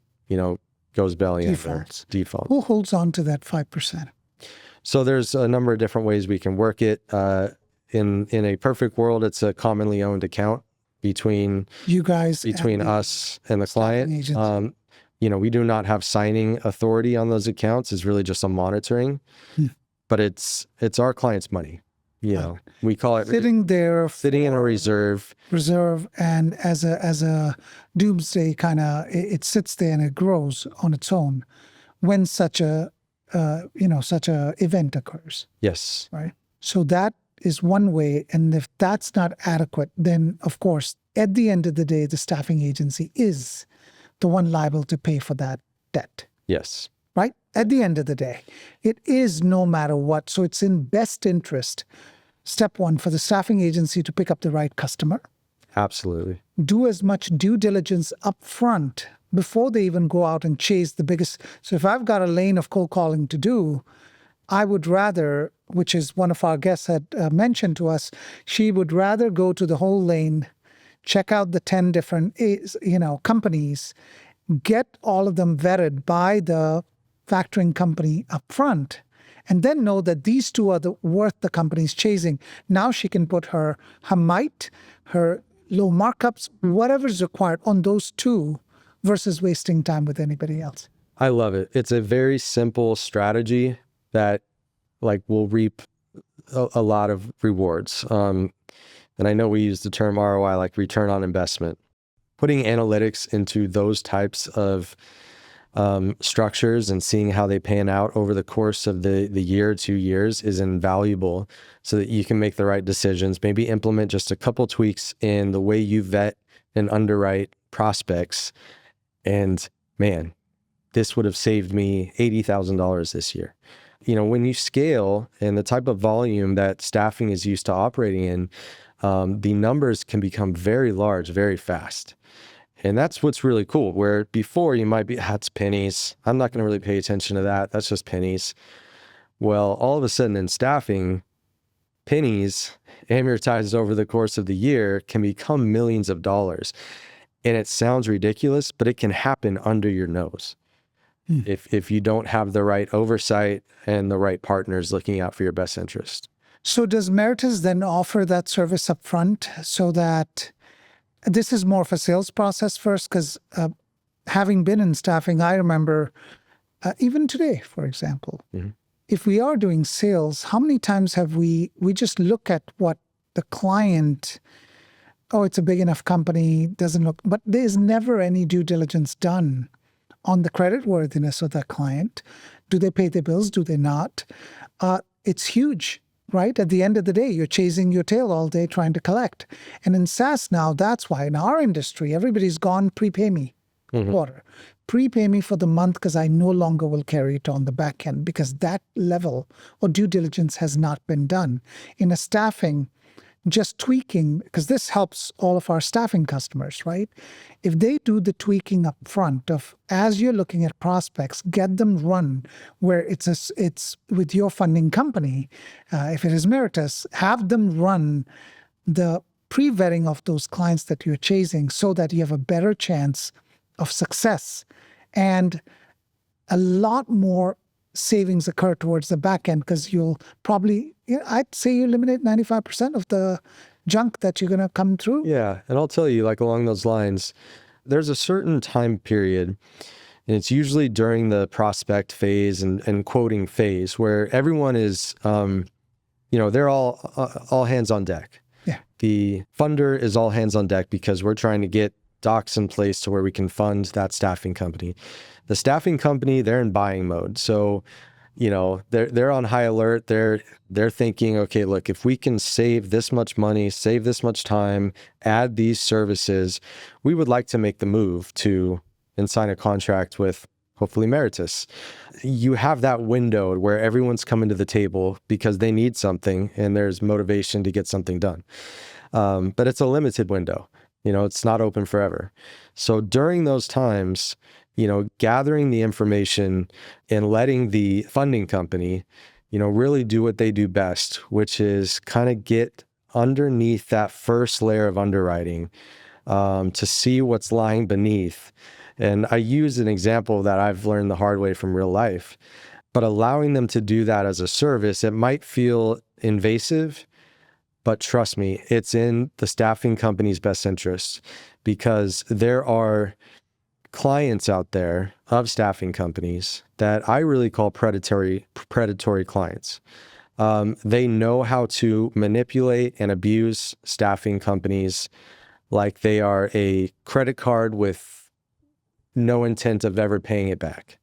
A: goes belly up or default.
B: Who holds on to that 5%?
A: So there's a number of different ways we can work it. In a perfect world, it's a commonly owned account between
B: you guys,
A: us and the client. We do not have signing authority on those accounts. It's really just a monitoring, but it's our client's money. We call it
B: sitting
A: in a reserve,
B: and as a doomsday kind of, it sits there and it grows on its own when such a event occurs.
A: Yes.
B: Right. So that is one way. And if that's not adequate, then of course, at the end of the day, the staffing agency is the one liable to pay for that debt.
A: Yes.
B: Right? At the end of the day, it is no matter what. So it's in best interest, step one, for the staffing agency to pick up the right customer.
A: Absolutely.
B: Do as much due diligence up front before they even go out and chase the biggest. So if I've got a lane of cold calling to do, I would rather, which is one of our guests had mentioned to us, she would rather go to the whole lane, check out the 10 different, companies, get all of them vetted by the factoring company up front, and then know that these two are worth the company's chasing. Now she can put her might, her low markups, whatever's required on those two versus wasting time with anybody else.
A: I love it. It's a very simple strategy that will reap a lot of rewards. And I know we use the term ROI, like return on investment. Putting analytics into those types of structures and seeing how they pan out over the course of the year, 2 years is invaluable so that you can make the right decisions, maybe implement just a couple tweaks in the way you vet and underwrite prospects. And man, this would have saved me $80,000 this year. When you scale and the type of volume that staffing is used to operating in, the numbers can become very large, very fast. And that's what's really cool, where before you might be, that's pennies. I'm not going to really pay attention to that. That's just pennies. Well, all of a sudden in staffing, pennies amortized over the course of the year can become millions of dollars. And it sounds ridiculous, but it can happen under your nose. If you don't have the right oversight and the right partners looking out for your best interest.
B: So does Meritus then offer that service up front so that this is more of a sales process first? Because having been in staffing, I remember even today, for example, if we are doing sales, how many times have we just look at what the client, it's a big enough company, doesn't look, but there's never any due diligence done on the creditworthiness of that client. Do they pay their bills? Do they not? It's huge right? At the end of the day, you're chasing your tail all day trying to collect. And in SaaS now, that's why in our industry, everybody's gone prepay me quarter. Prepay me for the month because I no longer will carry it on the back end because that level or due diligence has not been done. In a staffing, just tweaking, because this helps all of our staffing customers, right? If they do the tweaking up front of, as you're looking at prospects, get them run where it's with your funding company. If it is Meritus, have them run the pre-vetting of those clients that you're chasing so that you have a better chance of success and a lot more savings occur towards the back end because you'll probably, I'd say you eliminate 95% of the junk that you're going to come through.
A: Yeah. And I'll tell you, like along those lines, there's a certain time period, and it's usually during the prospect phase and quoting phase where everyone is, they're all hands on deck.
B: Yeah.
A: The funder is all hands on deck because we're trying to get docs in place to where we can fund that staffing company. The staffing company, they're in buying mode. So, they're on high alert. They're thinking, okay, look, if we can save this much money, save this much time, add these services, we would like to make the move to and sign a contract with hopefully Meritus. You have that window where everyone's coming to the table because they need something and there's motivation to get something done. But it's a limited window. It's not open forever. So during those times, gathering the information and letting the funding company, really do what they do best, which is kind of get underneath that first layer of underwriting to see what's lying beneath. And I use an example that I've learned the hard way from real life, but allowing them to do that as a service, it might feel invasive, but trust me, it's in the staffing company's best interest because there are clients out there of staffing companies that I really call predatory clients. They know how to manipulate and abuse staffing companies like they are a credit card with no intent of ever paying it back.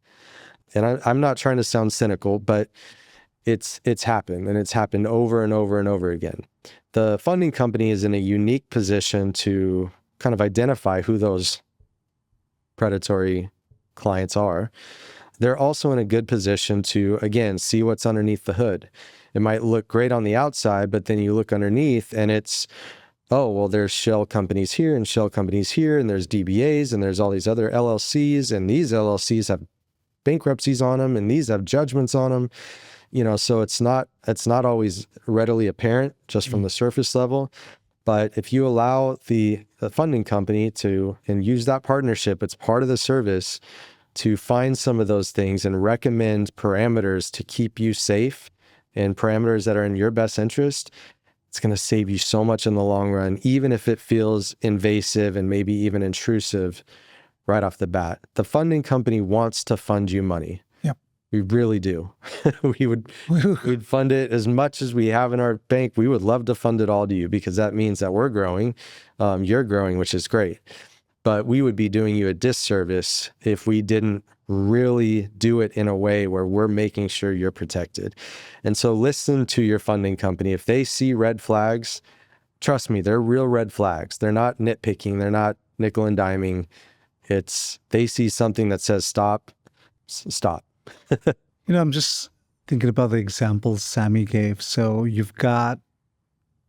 A: And I'm not trying to sound cynical, but it's happened, and it's happened over and over and over again. The funding company is in a unique position to kind of identify who those predatory clients are. They're also in a good position to, again, see what's underneath the hood. It might look great on the outside, but then you look underneath and it's, oh, well, there's shell companies here and shell companies here, and there's DBAs and there's all these other LLCs, and these LLCs have bankruptcies on them and these have judgments on them. So it's not always readily apparent just from the surface level. But if you allow the funding company to, and use that partnership, it's part of the service, to find some of those things and recommend parameters to keep you safe and parameters that are in your best interest, it's going to save you so much in the long run, even if it feels invasive and maybe even intrusive right off the bat. The funding company wants to fund you money. We really do. We'd fund it as much as we have in our bank. We would love to fund it all to you because that means that we're growing. You're growing, which is great. But we would be doing you a disservice if we didn't really do it in a way where we're making sure you're protected. And so listen to your funding company. If they see red flags, trust me, they're real red flags. They're not nitpicking. They're not nickel and diming. They see something that says stop.
C: I'm just thinking about the examples Sammy gave. So you've got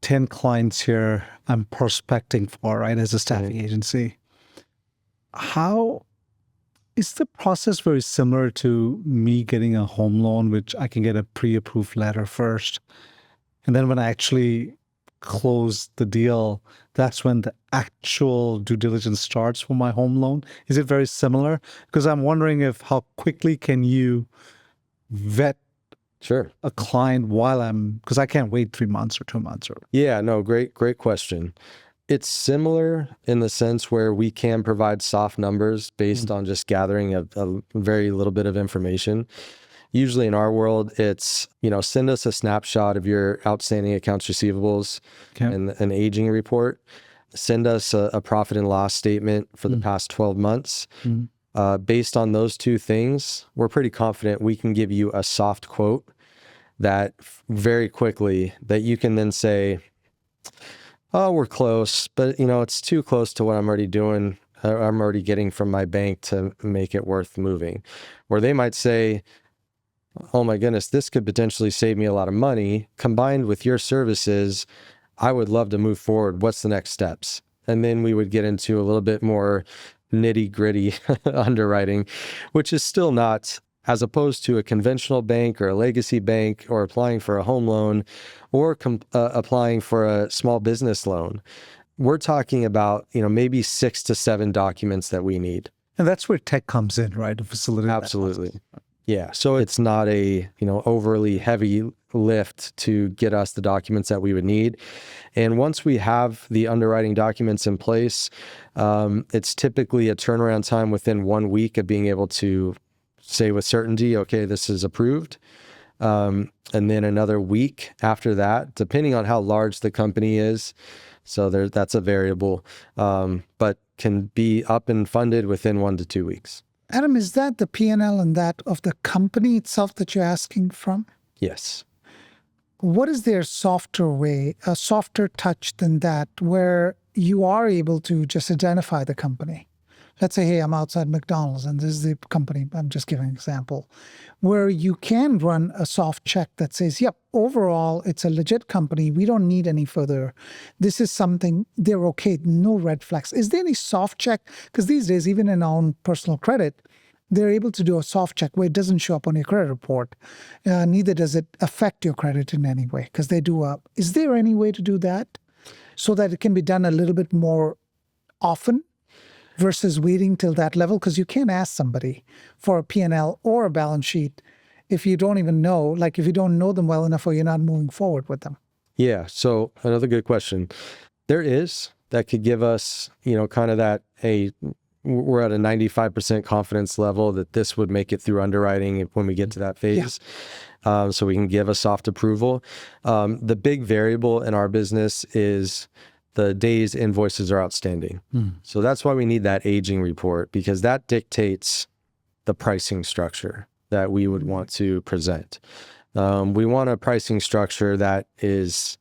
C: 10 clients here I'm prospecting for, right, as a staffing agency. How is the process very similar to me getting a home loan, which I can get a pre-approved letter first? And then when I actually close the deal, that's when the actual due diligence starts for my home loan. Is it very similar? Because I'm wondering how quickly can you vet a client because I can't wait 3 months or 2 months.
A: Yeah, no, great question. It's similar in the sense where we can provide soft numbers based on just gathering a very little bit of information. Usually in our world, it's, send us a snapshot of your outstanding accounts receivables and an aging report. Send us a profit and loss statement for the past 12 months. Based on those two things, we're pretty confident we can give you a soft quote that very quickly that you can then say, oh, we're close, but it's too close to what I'm already doing. I'm already getting from my bank to make it worth moving. Or they might say, oh my goodness, this could potentially save me a lot of money. Combined with your services, I would love to move forward. What's the next steps? And then we would get into a little bit more nitty gritty underwriting, which is still not, as opposed to a conventional bank or a legacy bank or applying for a home loan or applying for a small business loan. We're talking about, maybe 6 to 7 documents that we need.
C: And that's where tech comes in, right? To facilitate that
A: Absolutely.
C: process.
A: Yeah. So it's not a, overly heavy lift to get us the documents that we would need. And once we have the underwriting documents in place, it's typically a turnaround time within 1 week of being able to say with certainty, okay, this is approved. And then another week after that, depending on how large the company is. So that's a variable, but can be up and funded within 1 to 2 weeks.
B: Adam, is that the P&L and that of the company itself that you're asking from?
A: Yes.
B: What is their softer way, a softer touch than that, where you are able to just identify the company? Let's say, hey, I'm outside McDonald's and this is the company. I'm just giving an example where you can run a soft check that says, yep, overall, it's a legit company. We don't need any further. This is something they're okay. No red flags. Is there any soft check? Because these days, even in our own personal credit, they're able to do a soft check where it doesn't show up on your credit report. Neither does it affect your credit in any way because they do a. Is there any way to do that so that it can be done a little bit more often versus waiting till that level? Because you can't ask somebody for a P&L or a balance sheet if you don't even know, like if you don't know them well enough or you're not moving forward with them.
A: Yeah. So another good question. There is that could give us, kind of that, we're at a 95% confidence level that this would make it through underwriting when we get to that phase. Yeah. So we can give a soft approval. The big variable in our business is the days invoices are outstanding. So that's why we need that aging report, because that dictates the pricing structure that we would want to present. We want a pricing structure that is,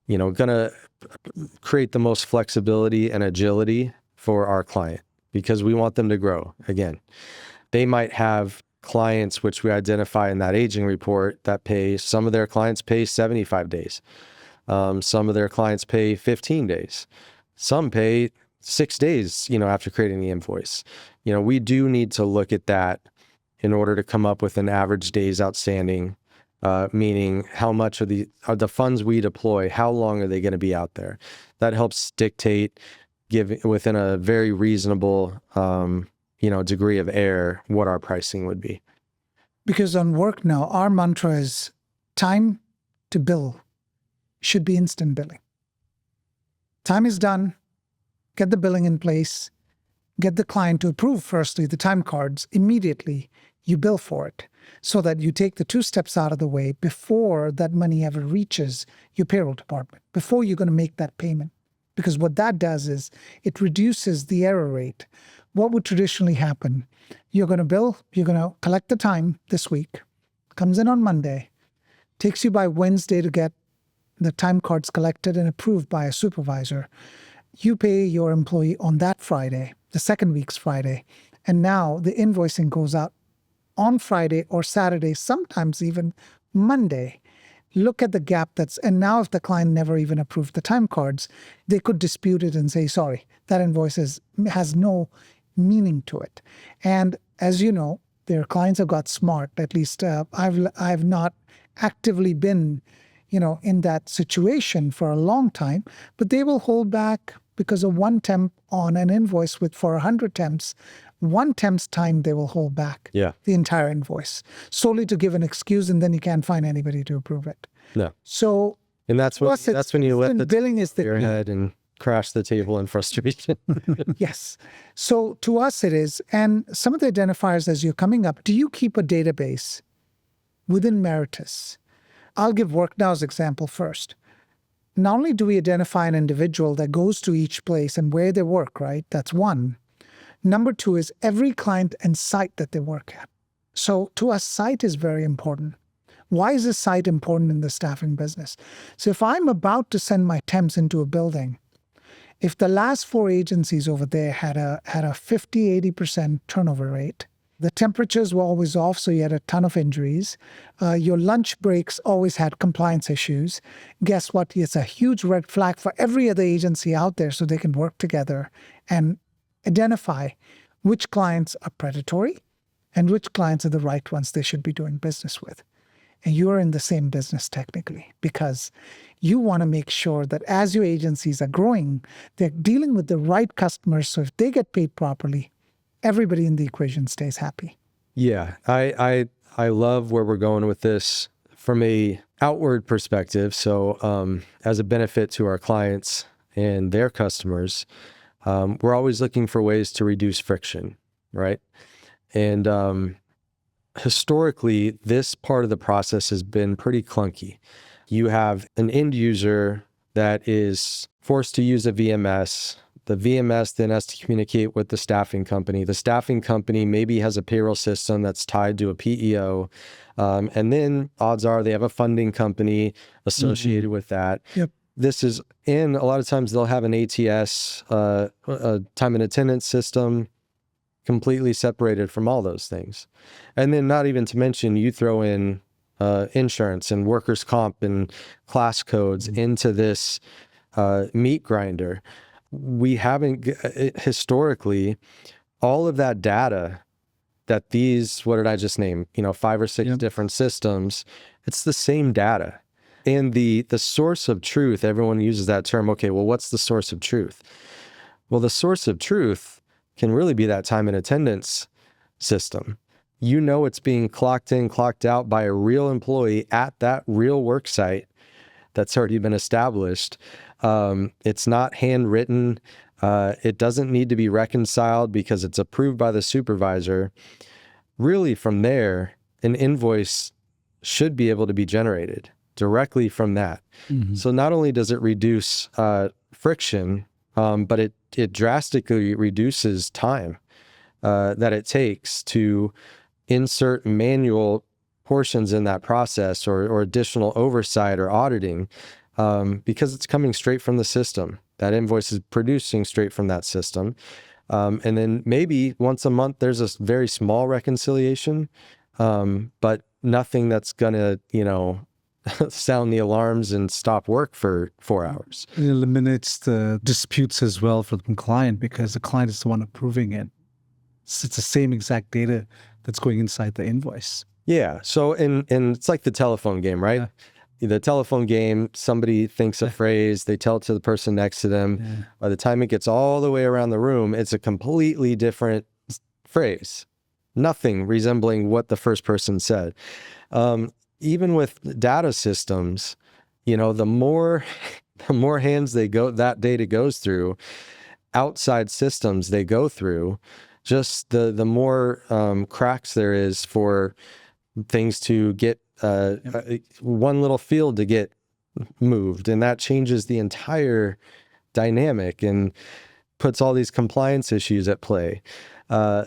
A: going to create the most flexibility and agility for our client, because we want them to grow. Again, they might have clients, which we identify in that aging report, that some of their clients pay 75 days. Some of their clients pay 15 days. Some pay 6 days, after creating the invoice. We do need to look at that in order to come up with an average days outstanding, meaning how much are the funds we deploy, how long are they going to be out there? That helps dictate, within a very reasonable, degree of error, what our pricing would be.
B: Because on work now, our mantra is time to bill should be instant billing. Time is done, get the billing in place, get the client to approve firstly the time cards, immediately you bill for it so that you take the 2 steps out of the way before that money ever reaches your payroll department, before you're going to make that payment. Because what that does is it reduces the error rate. What would traditionally happen? You're going to bill, you're going to collect the time this week, comes in on Monday, takes you by Wednesday to get the time cards collected and approved by a supervisor. You pay your employee on that Friday, the second week's Friday, and now the invoicing goes out on Friday or Saturday, sometimes even Monday. Look at the gap and now if the client never even approved the time cards, they could dispute it and say, sorry, that invoice has no meaning to it. And as you know, their clients have got smart. At least I've not actively been in that situation for a long time, but they will hold back because of one temp on an invoice for 100 temps, one temp's time they will hold back the entire invoice solely to give an excuse, and then you can't find anybody to approve it.
A: No.
B: So,
A: and that's when you let the
B: billing is
A: your head and crash the table in frustration.
B: Yes. So to us it is, and some of the identifiers as you're coming up, do you keep a database within Meritus? I'll give WorkNow's example first. Not only do we identify an individual that goes to each place and where they work, right? That's one. Number 2 is every client and site that they work at. So to us, site is very important. Why is this site important in the staffing business? So if I'm about to send my temps into a building, if the last 4 agencies over there had a 50, 80% turnover rate, the temperatures were always off, so you had a ton of injuries. Your lunch breaks always had compliance issues. Guess what? It's a huge red flag for every other agency out there, so they can work together and identify which clients are predatory and which clients are the right ones they should be doing business with. And you're in the same business technically, because you want to make sure that as your agencies are growing, they're dealing with the right customers. So if they get paid properly, everybody in the equation stays happy.
A: Yeah, I love where we're going with this from a outward perspective. So as a benefit to our clients and their customers, we're always looking for ways to reduce friction, right? And historically, this part of the process has been pretty clunky. You have an end user that is forced to use a VMS. The VMS then has to communicate with the staffing company. The staffing company maybe has a payroll system that's tied to a PEO. And then odds are they have a funding company associated with that.
B: Yep.
A: This is in, a lot of times they'll have an ATS, a time and attendance system, completely separated from all those things. And then not even to mention, you throw in insurance and workers' comp and class codes into this meat grinder. We haven't, historically, all of that data that these, what did I just name? 5 or 6 different systems, it's the same data. And the source of truth, everyone uses that term. Okay, well, what's the source of truth? Well, the source of truth can really be that time and attendance system. It's being clocked in, clocked out by a real employee at that real work site that's already been established. It's not handwritten. It doesn't need to be reconciled because it's approved by the supervisor. Really, from there, an invoice should be able to be generated directly from that. Mm-hmm. So not only does it reduce friction, but it drastically reduces time that it takes to insert manual portions in that process or additional oversight or auditing, because it's coming straight from the system. That invoice is producing straight from that system. And then maybe once a month, there's a very small reconciliation, but nothing that's going to, sound the alarms and stop work for 4 hours.
C: It eliminates the disputes as well for the client, because the client is the one approving it. It's the same exact data that's going inside the invoice.
A: Yeah. So, and it's like the telephone game, right? Yeah. The telephone game, somebody thinks a phrase, they tell it to the person next to them. Yeah. By the time it gets all the way around the room, it's a completely different phrase. Nothing resembling what the first person said. Even with data systems, the more hands that data goes through, outside systems they go through, just the more cracks there is for things to get one little field to get moved, and that changes the entire dynamic and puts all these compliance issues at play.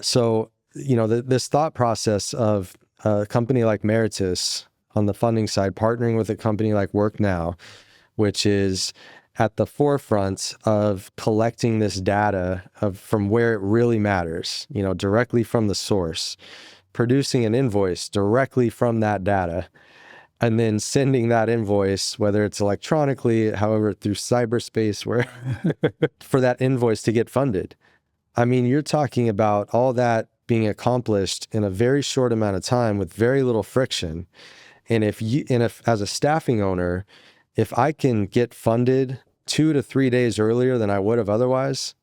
A: So this thought process of a company like Meritus on the funding side, partnering with a company like WorkNow, which is at the forefront of collecting this data from where it really matters, directly from the source, producing an invoice directly from that data, and then sending that invoice, whether it's electronically, however, through cyberspace, where for that invoice to get funded. I mean, you're talking about all that being accomplished in a very short amount of time with very little friction. And if as a staffing owner, if I can get funded 2 to 3 days earlier than I would have otherwise,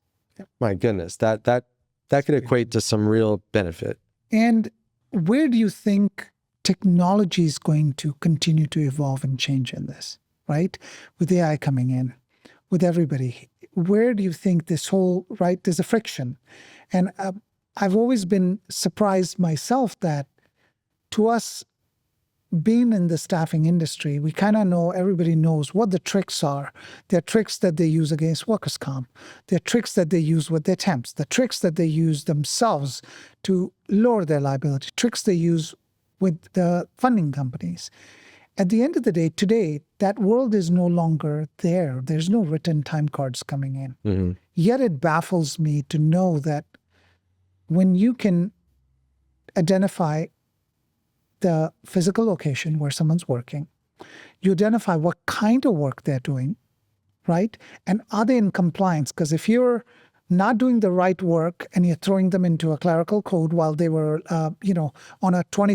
A: my goodness, that could equate to some real benefit.
B: And where do you think technology is going to continue to evolve and change in this, right? With AI coming in, with everybody, where do you think this whole, right, there's a friction. And I've always been surprised myself that to us, being in the staffing industry, we kind of know, everybody knows what the tricks are. There are tricks that they use against workers' comp. There are tricks that they use with their temps. The tricks that they use themselves to lower their liability. Tricks they use with the funding companies. At the end of the day, today, that world is no longer there. There's no written time cards coming in.
A: Mm-hmm.
B: Yet it baffles me to know that when you can identify the physical location where someone's working, you identify what kind of work they're doing, right? And are they in compliance? Because if you're not doing the right work and you're throwing them into a clerical code while they were, on a 20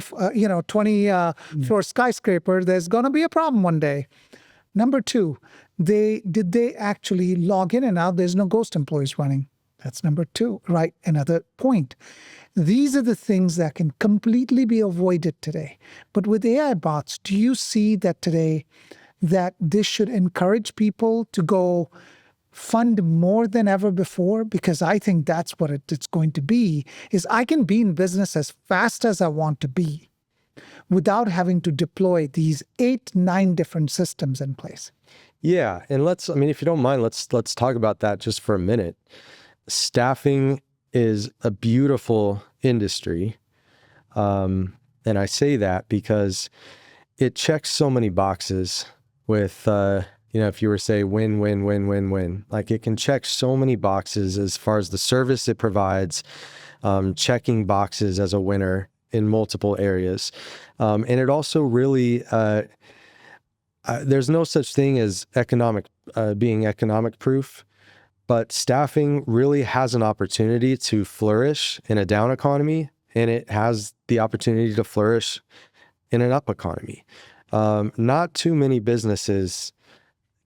B: floor skyscraper, there's going to be a problem one day. Number two, did they actually log in and out? There's no ghost employees running. That's number two, right? Another point. These are the things that can completely be avoided today. But with AI bots, do you see that today that this should encourage people to go fund more than ever before? Because I think that's what it's going to be, is I can be in business as fast as I want to be without having to deploy these 8, 9 different systems in place.
A: Yeah. And if you don't mind, let's talk about that just for a minute. Staffing is a beautiful industry. And I say that because it checks so many boxes with, if you were to say win, win, win, win, win, like it can check so many boxes as far as the service it provides, checking boxes as a winner in multiple areas. And it also really, there's no such thing as being economic proof, but staffing really has an opportunity to flourish in a down economy, and it has the opportunity to flourish in an up economy. Not too many businesses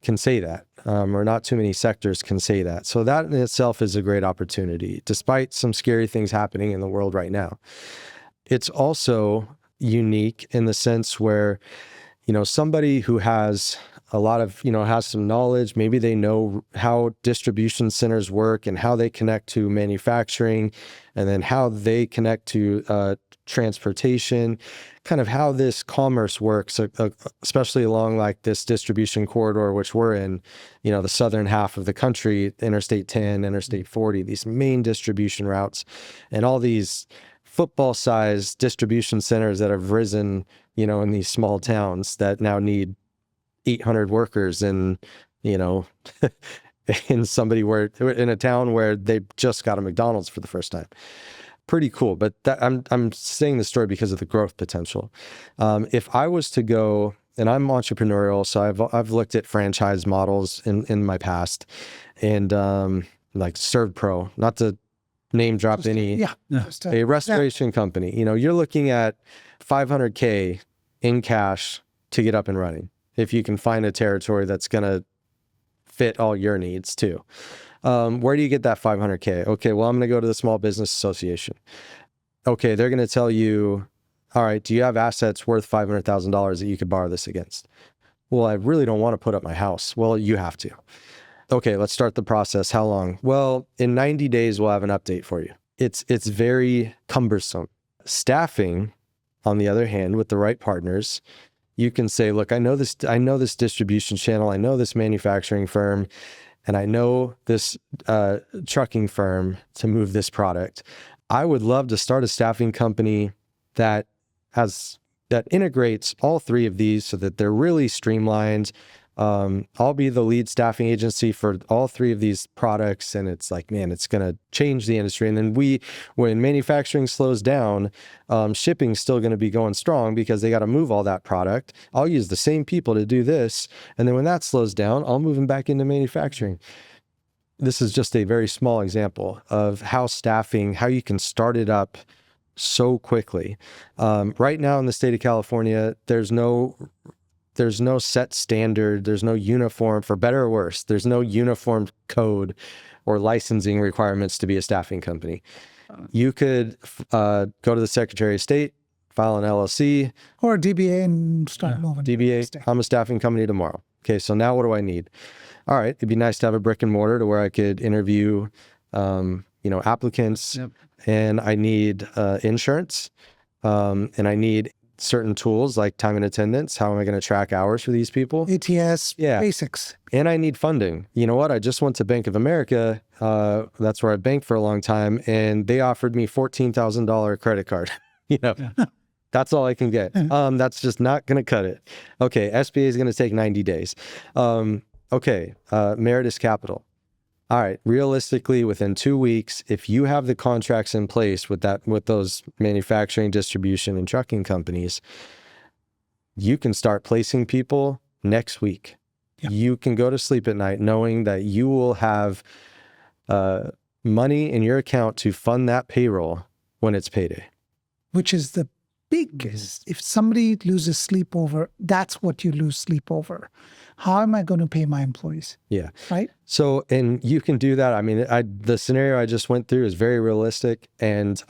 A: can say that, or not too many sectors can say that. So that in itself is a great opportunity, despite some scary things happening in the world right now. It's also unique in the sense where, somebody who has a lot of, has some knowledge, maybe they know how distribution centers work and how they connect to manufacturing, and then how they connect to transportation, kind of how this commerce works, especially along like this distribution corridor, which we're in, the southern half of the country, Interstate 10, Interstate 40, these main distribution routes, and all these football-sized distribution centers that have risen, in these small towns that now need 800 workers in in a town where they just got a McDonald's for the first time. Pretty cool. But I'm saying this story because of the growth potential. If I was to go, and I'm entrepreneurial, so I've looked at franchise models in my past, and like ServPro, not to name drop a restoration company. You're looking at $500K in cash to get up and running, if you can find a territory that's going to fit all your needs too. Where do you get that $500K? Okay, well, I'm going to go to the Small Business Association. Okay, they're going to tell you, all right, do you have assets worth $500,000 that you could borrow this against? Well, I really don't want to put up my house. Well, you have to. Okay, let's start the process. How long? Well, in 90 days, we'll have an update for you. It's very cumbersome. Staffing, on the other hand, with the right partners, you can say, look, I know this distribution channel, I know this manufacturing firm, and I know this trucking firm to move this product. I would love to start a staffing company that integrates all three of these so that they're really streamlined. I'll be the lead staffing agency for all three of these products. And it's like, man, it's going to change the industry. And then when manufacturing slows down, shipping's still going to be going strong because they got to move all that product. I'll use the same people to do this. And then when that slows down, I'll move them back into manufacturing. This is just a very small example of how you can start it up so quickly. Right now in the state of California, there's no set standard. There's no uniform, for better or worse. There's no uniform code or licensing requirements to be a staffing company. You could go to the Secretary of State, file an LLC.
B: Or a DBA and start moving.
A: DBA, I'm a staffing company tomorrow. Okay, so now what do I need? All right, it'd be nice to have a brick and mortar to where I could interview, applicants. Yep. And I need insurance, and I need certain tools like time and attendance. How am I going to track hours for these people?
B: ATS, basics.
A: And I need funding. You know what? I just went to Bank of America. That's where I banked for a long time. And they offered me $14,000 credit card. That's all I can get. That's just not going to cut it. Okay, SBA is going to take 90 days. Okay, Meritus Capital. All right, realistically, within 2 weeks, if you have the contracts in place with those manufacturing, distribution, and trucking companies, you can start placing people next week. Yeah. You can go to sleep at night knowing that you will have money in your account to fund that payroll when it's payday.
B: Which is the biggest. If somebody loses sleep over, that's what you lose sleep over. How am I going to pay my employees?
A: Yeah.
B: Right.
A: So, and you can do that. I mean, the scenario I just went through is very realistic. And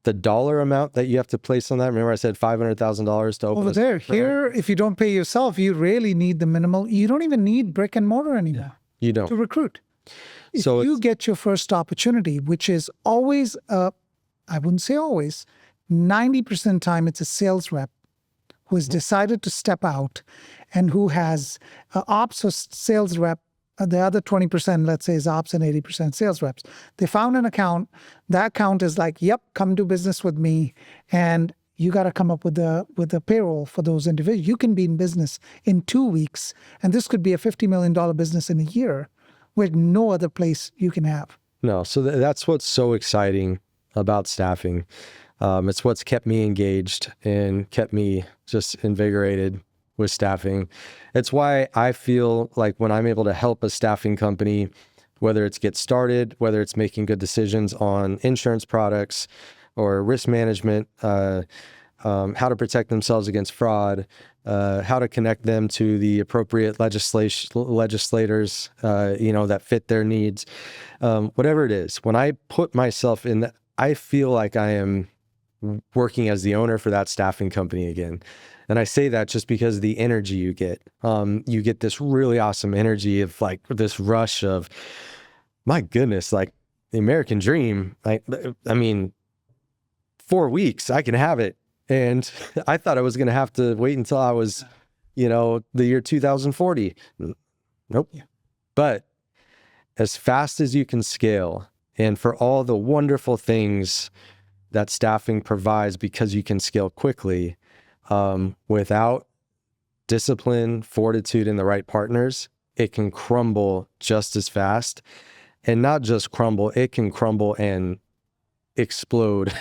A: the dollar amount that you have to place on that, remember I said $500,000 to open
B: over there. Here, if you don't pay yourself, you really need the minimal. You don't even need brick and mortar anymore.
A: Yeah, you don't.
B: To recruit. If you get your first opportunity, which is always, I wouldn't say always, 90% time it's a sales rep who has decided to step out and who has ops or sales rep. The other 20%, let's say, is ops and 80% sales reps. They found an account. That account is like, yep, come do business with me. And you got to come up with the payroll for those individuals. You can be in business in 2 weeks. And this could be a $50 million business in a year where no other place you can have.
A: No. So that's what's so exciting about staffing. It's what's kept me engaged and kept me just invigorated with staffing. It's why I feel like when I'm able to help a staffing company, whether it's get started, whether it's making good decisions on insurance products or risk management, how to protect themselves against fraud, how to connect them to the appropriate legislators, that fit their needs, whatever it is. When I put myself in that, I feel like I am working as the owner for that staffing company again. And I say that just because of the energy you get this really awesome energy of like this rush of, my goodness, like the American dream. Like, I mean, 4 weeks, I can have it. And I thought I was going to have to wait until I was, the year 2040. Nope. Yeah. But as fast as you can scale, and for all the wonderful things that staffing provides because you can scale quickly, without discipline, fortitude, and the right partners, it can crumble just as fast. And not just crumble, it can crumble and explode,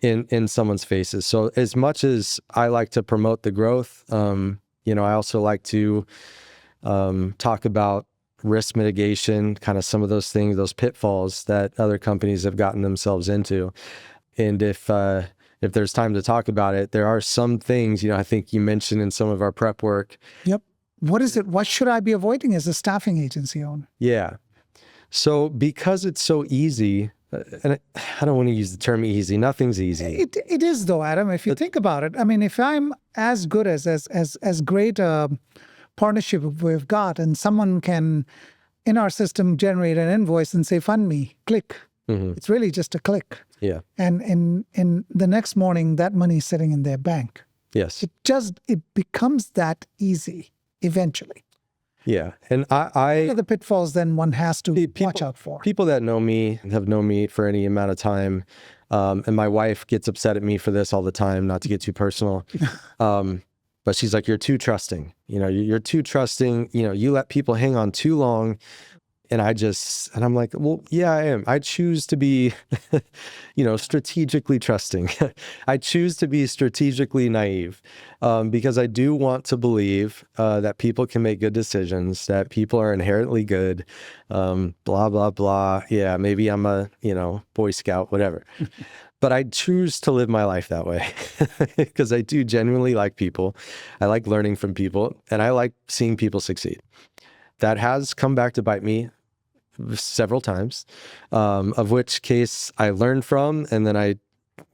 A: in someone's faces. So as much as I like to promote the growth, I also like to talk about risk mitigation, kind of some of those things, those pitfalls that other companies have gotten themselves into. And if there's time to talk about it, there are some things, I think you mentioned in some of our prep work.
B: Yep. What is it? What should I be avoiding as a staffing agency owner?
A: Yeah. So because it's so easy, and I don't want to use the term easy. Nothing's easy.
B: It is though, Adam. If you think about it, I mean, if I'm as good as great a partnership we've got, and someone can, in our system, generate an invoice and say, fund me, click. Mm-hmm. It's really just a click.
A: Yeah.
B: And in the next morning, that money is sitting in their bank.
A: Yes.
B: It becomes that easy eventually.
A: Yeah. And what
B: are the pitfalls then one has to watch out for? People
A: that know me have known me for any amount of time. And my wife gets upset at me for this all the time, not to get too personal. But she's like, you're too trusting. You're too trusting. You let people hang on too long. And I'm like, well, yeah, I am. I choose to be, strategically trusting. I choose to be strategically naive because I do want to believe that people can make good decisions, that people are inherently good, blah, blah, blah. Yeah, maybe I'm a, Boy Scout, whatever. But I choose to live my life that way because I do genuinely like people. I like learning from people, and I like seeing people succeed. That has come back to bite me several times, of which case I learned from, and then I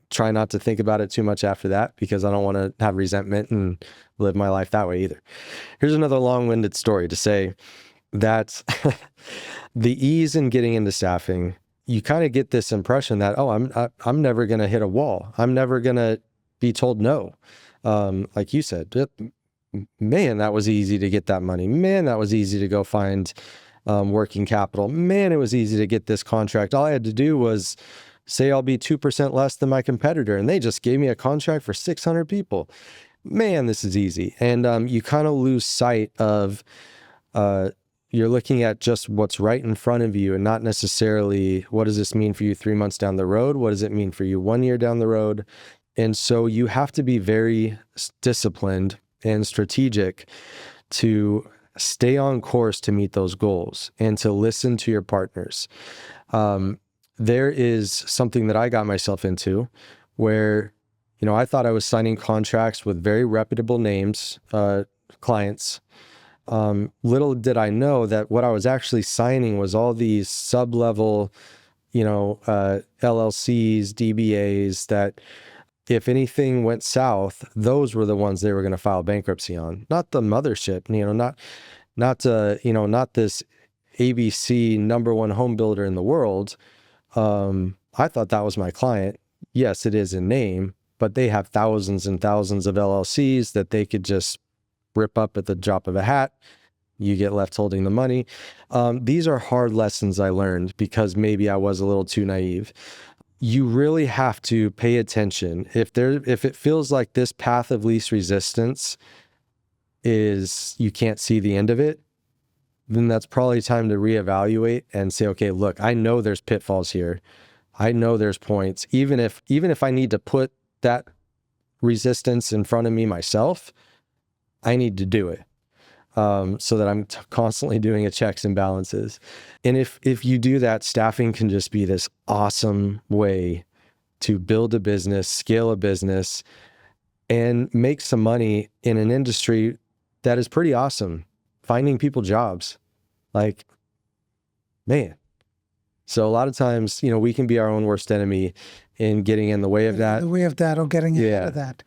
A: try not to think about it too much after that because I don't want to have resentment and live my life that way either. Here's another long-winded story to say that the ease in getting into staffing, you kind of get this impression that, I'm never going to hit a wall. I'm never going to be told no. Like you said, man, that was easy to get that money. Man, that was easy to go find working capital. Man, it was easy to get this contract. All I had to do was Say I'll be 2% less than my competitor, and they just gave me a contract for 600 people. Man, this is easy. And you kind of lose sight of, you're looking at just what's right in front of you and not necessarily what does this mean for you 3 months down the road? What does it mean for you 1 year down the road? And so you have to be very disciplined and strategic to stay on course to meet those goals and to listen to your partners. There is something that I got myself into where, I thought I was signing contracts with very reputable names, clients. Little did I know that what I was actually signing was all these sub-level, LLCs, DBAs that if anything went south, those were the ones they were going to file bankruptcy on, not the mothership, not this ABC #1 home builder in the world. I thought that was my client. Yes, it is in name, but they have thousands and thousands of LLCs that they could just rip up at the drop of a hat. You get left holding the money. These are hard lessons I learned because maybe I was a little too naive. You really have to pay attention. If it feels like this path of least resistance is you can't see the end of it, then that's probably time to reevaluate and say, okay, look, I know there's pitfalls here. I know there's points. Even if I need to put that resistance in front of me myself, I need to do it. So that I'm constantly doing a checks and balances. And if you do that, staffing can just be this awesome way to build a business, scale a business, and make some money in an industry that is pretty awesome. Finding people jobs, like, man. So a lot of times, we can be our own worst enemy in getting in the way of that.
B: The way of that or getting ahead of that.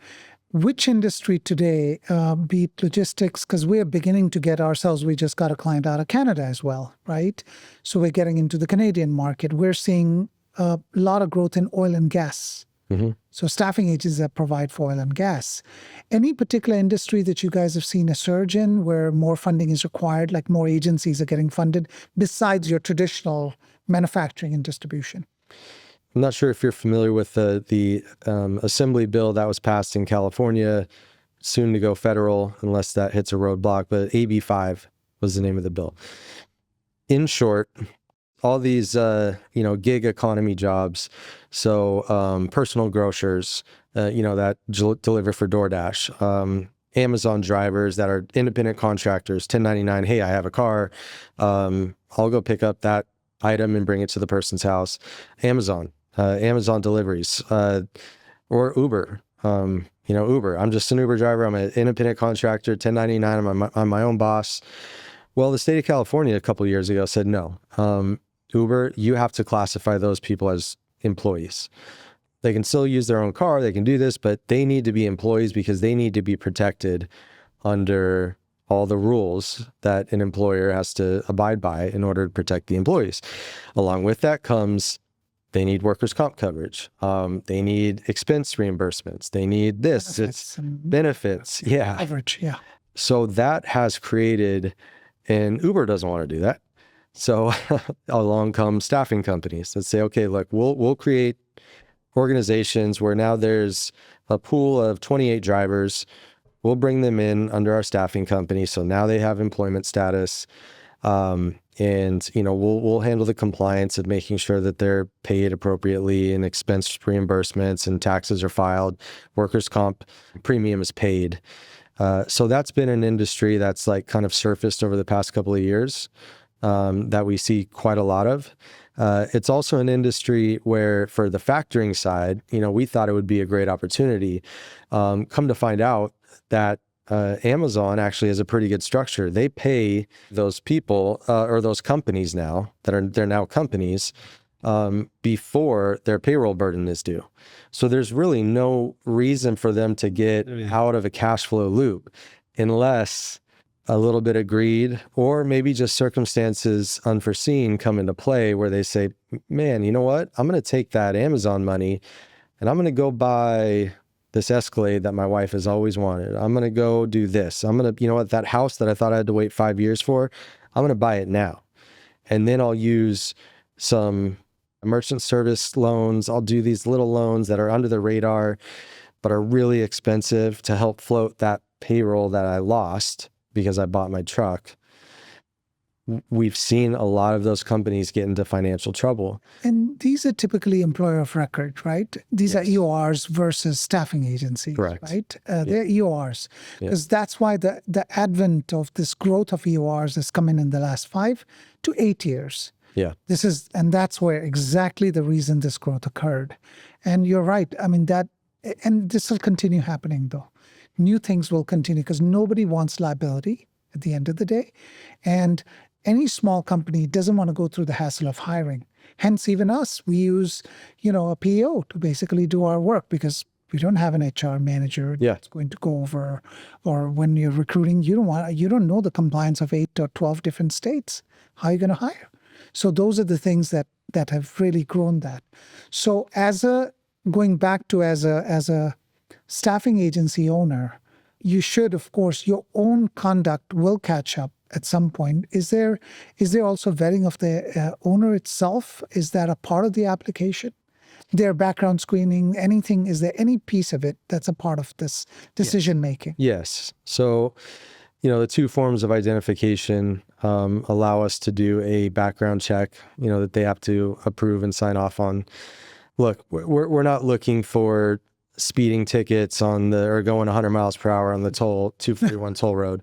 B: Which industry today, be it logistics, because we're beginning to get ourselves, we just got a client out of Canada as well, right? So we're getting into the Canadian market. We're seeing a lot of growth in oil and gas.
A: Mm-hmm.
B: So staffing agencies that provide for oil and gas. Any particular industry that you guys have seen a surge in where more funding is required, like more agencies are getting funded besides your traditional manufacturing and distribution?
A: I'm not sure if you're familiar with the assembly bill that was passed in California, soon to go federal, unless that hits a roadblock, but AB 5 was the name of the bill. In short, all these, gig economy jobs, so personal grocers, that deliver for DoorDash, Amazon drivers that are independent contractors, 1099, hey, I have a car, I'll go pick up that item and bring it to the person's house. Amazon deliveries, or Uber. Uber. I'm just an Uber driver. I'm an independent contractor, 1099. I'm my own boss. Well, the state of California a couple of years ago said no. Uber, you have to classify those people as employees. They can still use their own car. They can do this, but they need to be employees because they need to be protected under all the rules that an employer has to abide by in order to protect the employees. Along with that comes they need workers' comp coverage. They need expense reimbursements. They need this. It's benefits. Yeah.
B: Coverage. Yeah.
A: So that has created, and Uber doesn't want to do that. So along come staffing companies that say, okay, look, we'll create organizations where now there's a pool of 28 drivers. We'll bring them in under our staffing company. So now they have employment status. And we'll handle the compliance of making sure that they're paid appropriately and expense reimbursements and taxes are filed. Workers' comp premium is paid. So that's been an industry that's like kind of surfaced over the past couple of years, that we see quite a lot of. It's also an industry where for the factoring side, we thought it would be a great opportunity. Come to find out that Amazon actually has a pretty good structure. They pay those people or those companies now they're now companies before their payroll burden is due. So there's really no reason for them to get out of a cash flow loop unless a little bit of greed or maybe just circumstances unforeseen come into play where they say, man, you know what? I'm going to take that Amazon money and I'm going to go buy this Escalade that my wife has always wanted. I'm going to go do this. I'm going to, that house that I thought I had to wait 5 years for, I'm going to buy it now. And then I'll use some merchant service loans. I'll do these little loans that are under the radar, but are really expensive to help float that payroll that I lost because I bought my truck. We've seen a lot of those companies get into financial trouble.
B: And these are typically employer of record, right? These are EORs versus staffing agencies,
A: Correct.
B: right? They're EORs because that's why the advent of this growth of EORs has come in the last 5 to 8 years.
A: Yeah.
B: And that's where exactly the reason this growth occurred. And you're right. I mean, and this will continue happening though. New things will continue because nobody wants liability at the end of the day. And any small company doesn't want to go through the hassle of hiring. Hence, even us, we use, a PO to basically do our work because we don't have an HR manager that's going to go over. Or when you're recruiting, you don't know the compliance of 8 or 12 different states. How are you going to hire? So those are the things that have really grown that. So going back to as a staffing agency owner, you should, of course, your own conduct will catch up at some point. Is there also vetting of the owner itself? Is that a part of the application? Their background screening, anything? Is there any piece of it that's a part of this decision making?
A: Yes. So, the 2 forms of identification allow us to do a background check, that they have to approve and sign off on. Look, we're not looking for speeding tickets or going 100 miles per hour on the 241 toll road.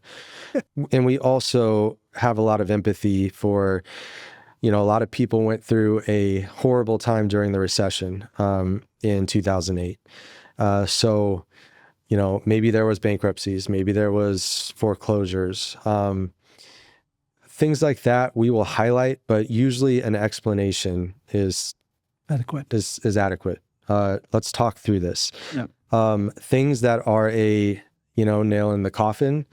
A: And we also have a lot of empathy for, a lot of people went through a horrible time during the recession in 2008. So, maybe there was bankruptcies, maybe there was foreclosures, things like that we will highlight, but usually an explanation is
B: adequate.
A: Is adequate. Let's talk through this.
C: Yeah.
A: Things that are a, nail in the coffin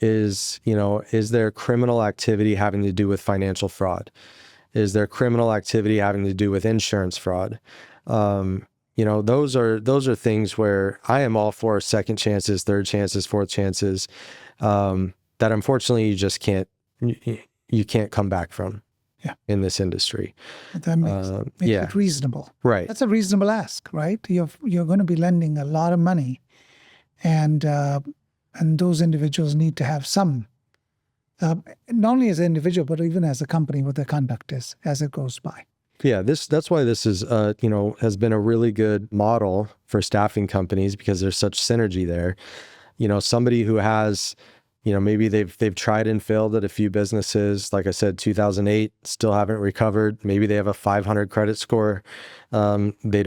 A: is there criminal activity having to do with financial fraud? Is there criminal activity having to do with insurance fraud? Those are things where I am all for second chances, third chances, fourth chances, that unfortunately you just can't come back from.
B: Yeah.
A: In this industry.
B: That makes it reasonable.
A: Right.
B: That's a reasonable ask, right? You're going to be lending a lot of money, and those individuals need to have some, not only as an individual, but even as a company, what their conduct is as it goes by.
A: Yeah, that's why this is, has been a really good model for staffing companies because there's such synergy there. Somebody who has, maybe they've tried and failed at a few businesses. Like I said, 2008, still haven't recovered. Maybe they have a 500 credit score. They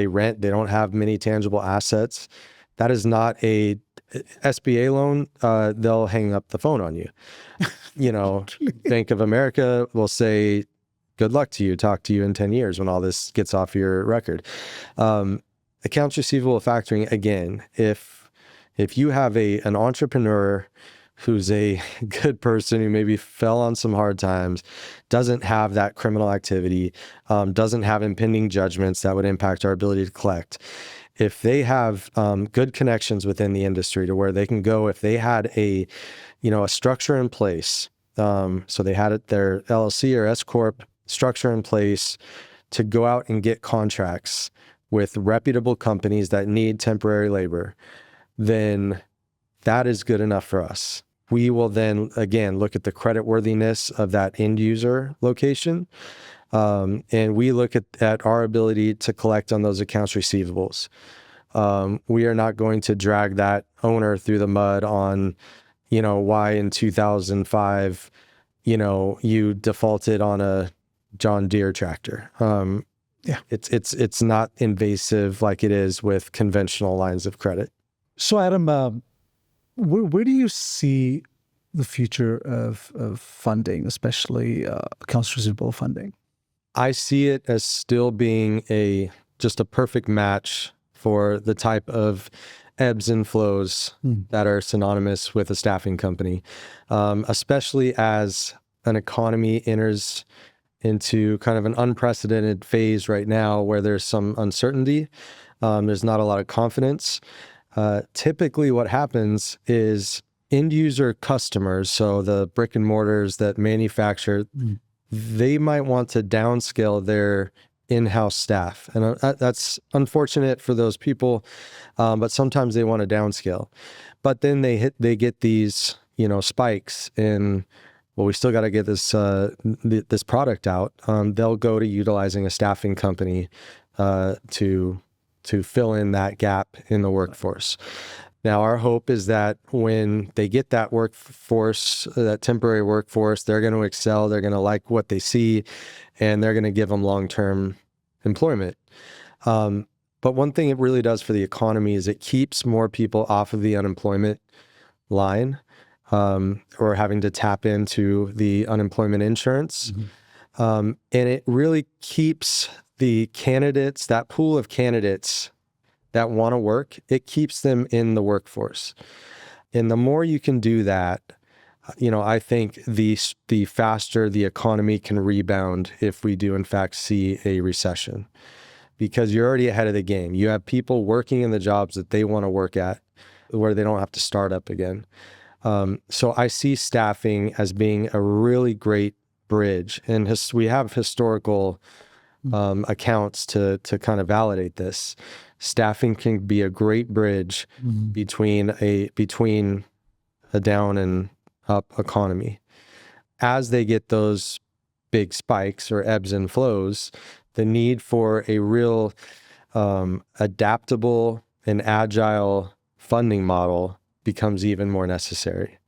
A: rent, they don't have many tangible assets. That is not a SBA loan. They'll hang up the phone on you. Bank of America will say, good luck to you, talk to you in 10 years when all this gets off your record. Accounts receivable factoring, again, if you have an entrepreneur who's a good person who maybe fell on some hard times, doesn't have that criminal activity, doesn't have impending judgments that would impact our ability to collect. If they have good connections within the industry to where they can go, if they had a structure in place, so they had their LLC or S Corp structure in place to go out and get contracts with reputable companies that need temporary labor, then that is good enough for us. We will then, again, look at the creditworthiness of that end user location. And we look at our ability to collect on those accounts receivables. We are not going to drag that owner through the mud on, why in 2005, you defaulted on a John Deere tractor. It's not invasive like it is with conventional lines of credit.
C: So Adam, where do you see the future of funding, especially accounts receivable funding?
A: I see it as still being just a perfect match for the type of ebbs and flows that are synonymous with a staffing company, especially as an economy enters into kind of an unprecedented phase right now where there's some uncertainty. There's not a lot of confidence. Typically what happens is end user customers, so the brick and mortars that manufacture, they might want to downscale their in-house staff. And that's unfortunate for those people, but sometimes they want to downscale. But then they get these, spikes in, well, we still got to get this this product out. They'll go to utilizing a staffing company to fill in that gap in the workforce. Now, our hope is that when they get that workforce, that temporary workforce, they're going to excel, they're going to like what they see, and they're going to give them long-term employment. But one thing it really does for the economy is it keeps more people off of the unemployment line, or having to tap into the unemployment insurance. And it really keeps the candidates, that pool of candidates that want to work, it keeps them in the workforce. And the more you can do that, I think the faster the economy can rebound if we do in fact see a recession, because you're already ahead of the game. You have people working in the jobs that they want to work at, where they don't have to start up again. So I see staffing as being a really great bridge, and we have historical accounts to kind of validate this. Staffing can be a great bridge between a down and up economy. As they get those big spikes or ebbs and flows, the need for a real adaptable and agile funding model becomes even more necessary.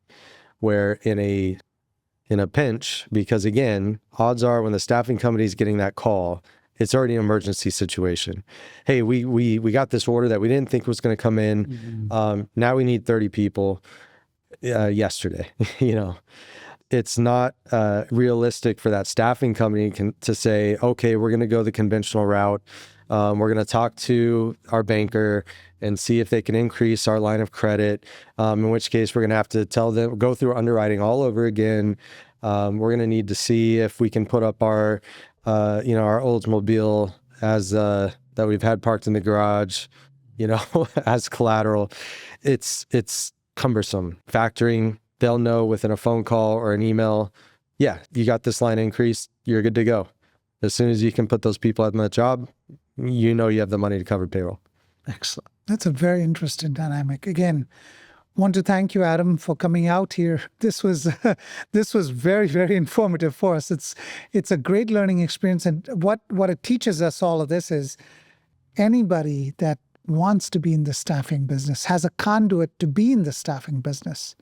A: Where in a pinch, because again, odds are when the staffing company is getting that call, it's already an emergency situation. Hey, we got this order that we didn't think was going to come in. Now we need 30 people yesterday. It's not realistic for that staffing company to say, okay, we're going to go the conventional route. We're going to talk to our banker and see if they can increase our line of credit, in which case we're going to have to tell them, go through underwriting all over again. We're going to need to see if we can put up our Oldsmobile as that we've had parked in the garage, as collateral. It's cumbersome. Factoring, they'll know within a phone call or an email, yeah, you got this line increased, you're good to go. As soon as you can put those people on that job, you have the money to cover payroll.
C: Excellent.
B: That's a very interesting dynamic. Again, want to thank you, Adam, for coming out here. This was very, very informative for us. It's a great learning experience, and what it teaches us all of this is anybody that wants to be in the staffing business has a conduit to be in the staffing business,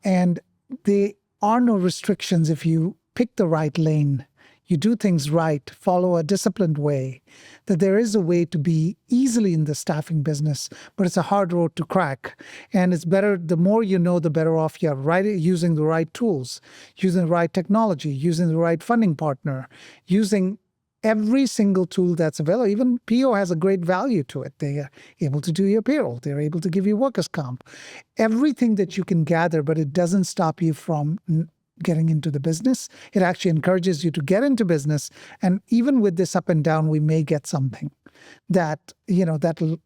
B: and there are no restrictions if you pick the right lane. You do things right, follow a disciplined way, that there is a way to be easily in the staffing business, but it's a hard road to crack. And it's better, the more you know, the better off you are, right? Using the right tools, using the right technology, using the right funding partner, using every single tool that's available. Even PO has a great value to it. They are able to do your payroll. They're able to give you workers' comp. Everything that you can gather, but it doesn't stop you from getting into the business. It actually encourages you to get into business. And even with this up and down, we may get something that, that'll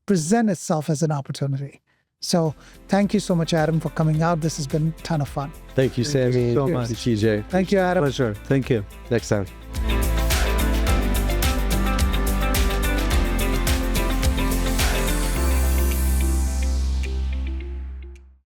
B: present itself as an opportunity. So thank you so much, Adam, for coming out. This has been a ton of fun.
A: Thank you, Sammy.
C: Thank you so much.
A: TJ.
B: Thank you, Adam.
C: Pleasure. Thank you.
A: Next time.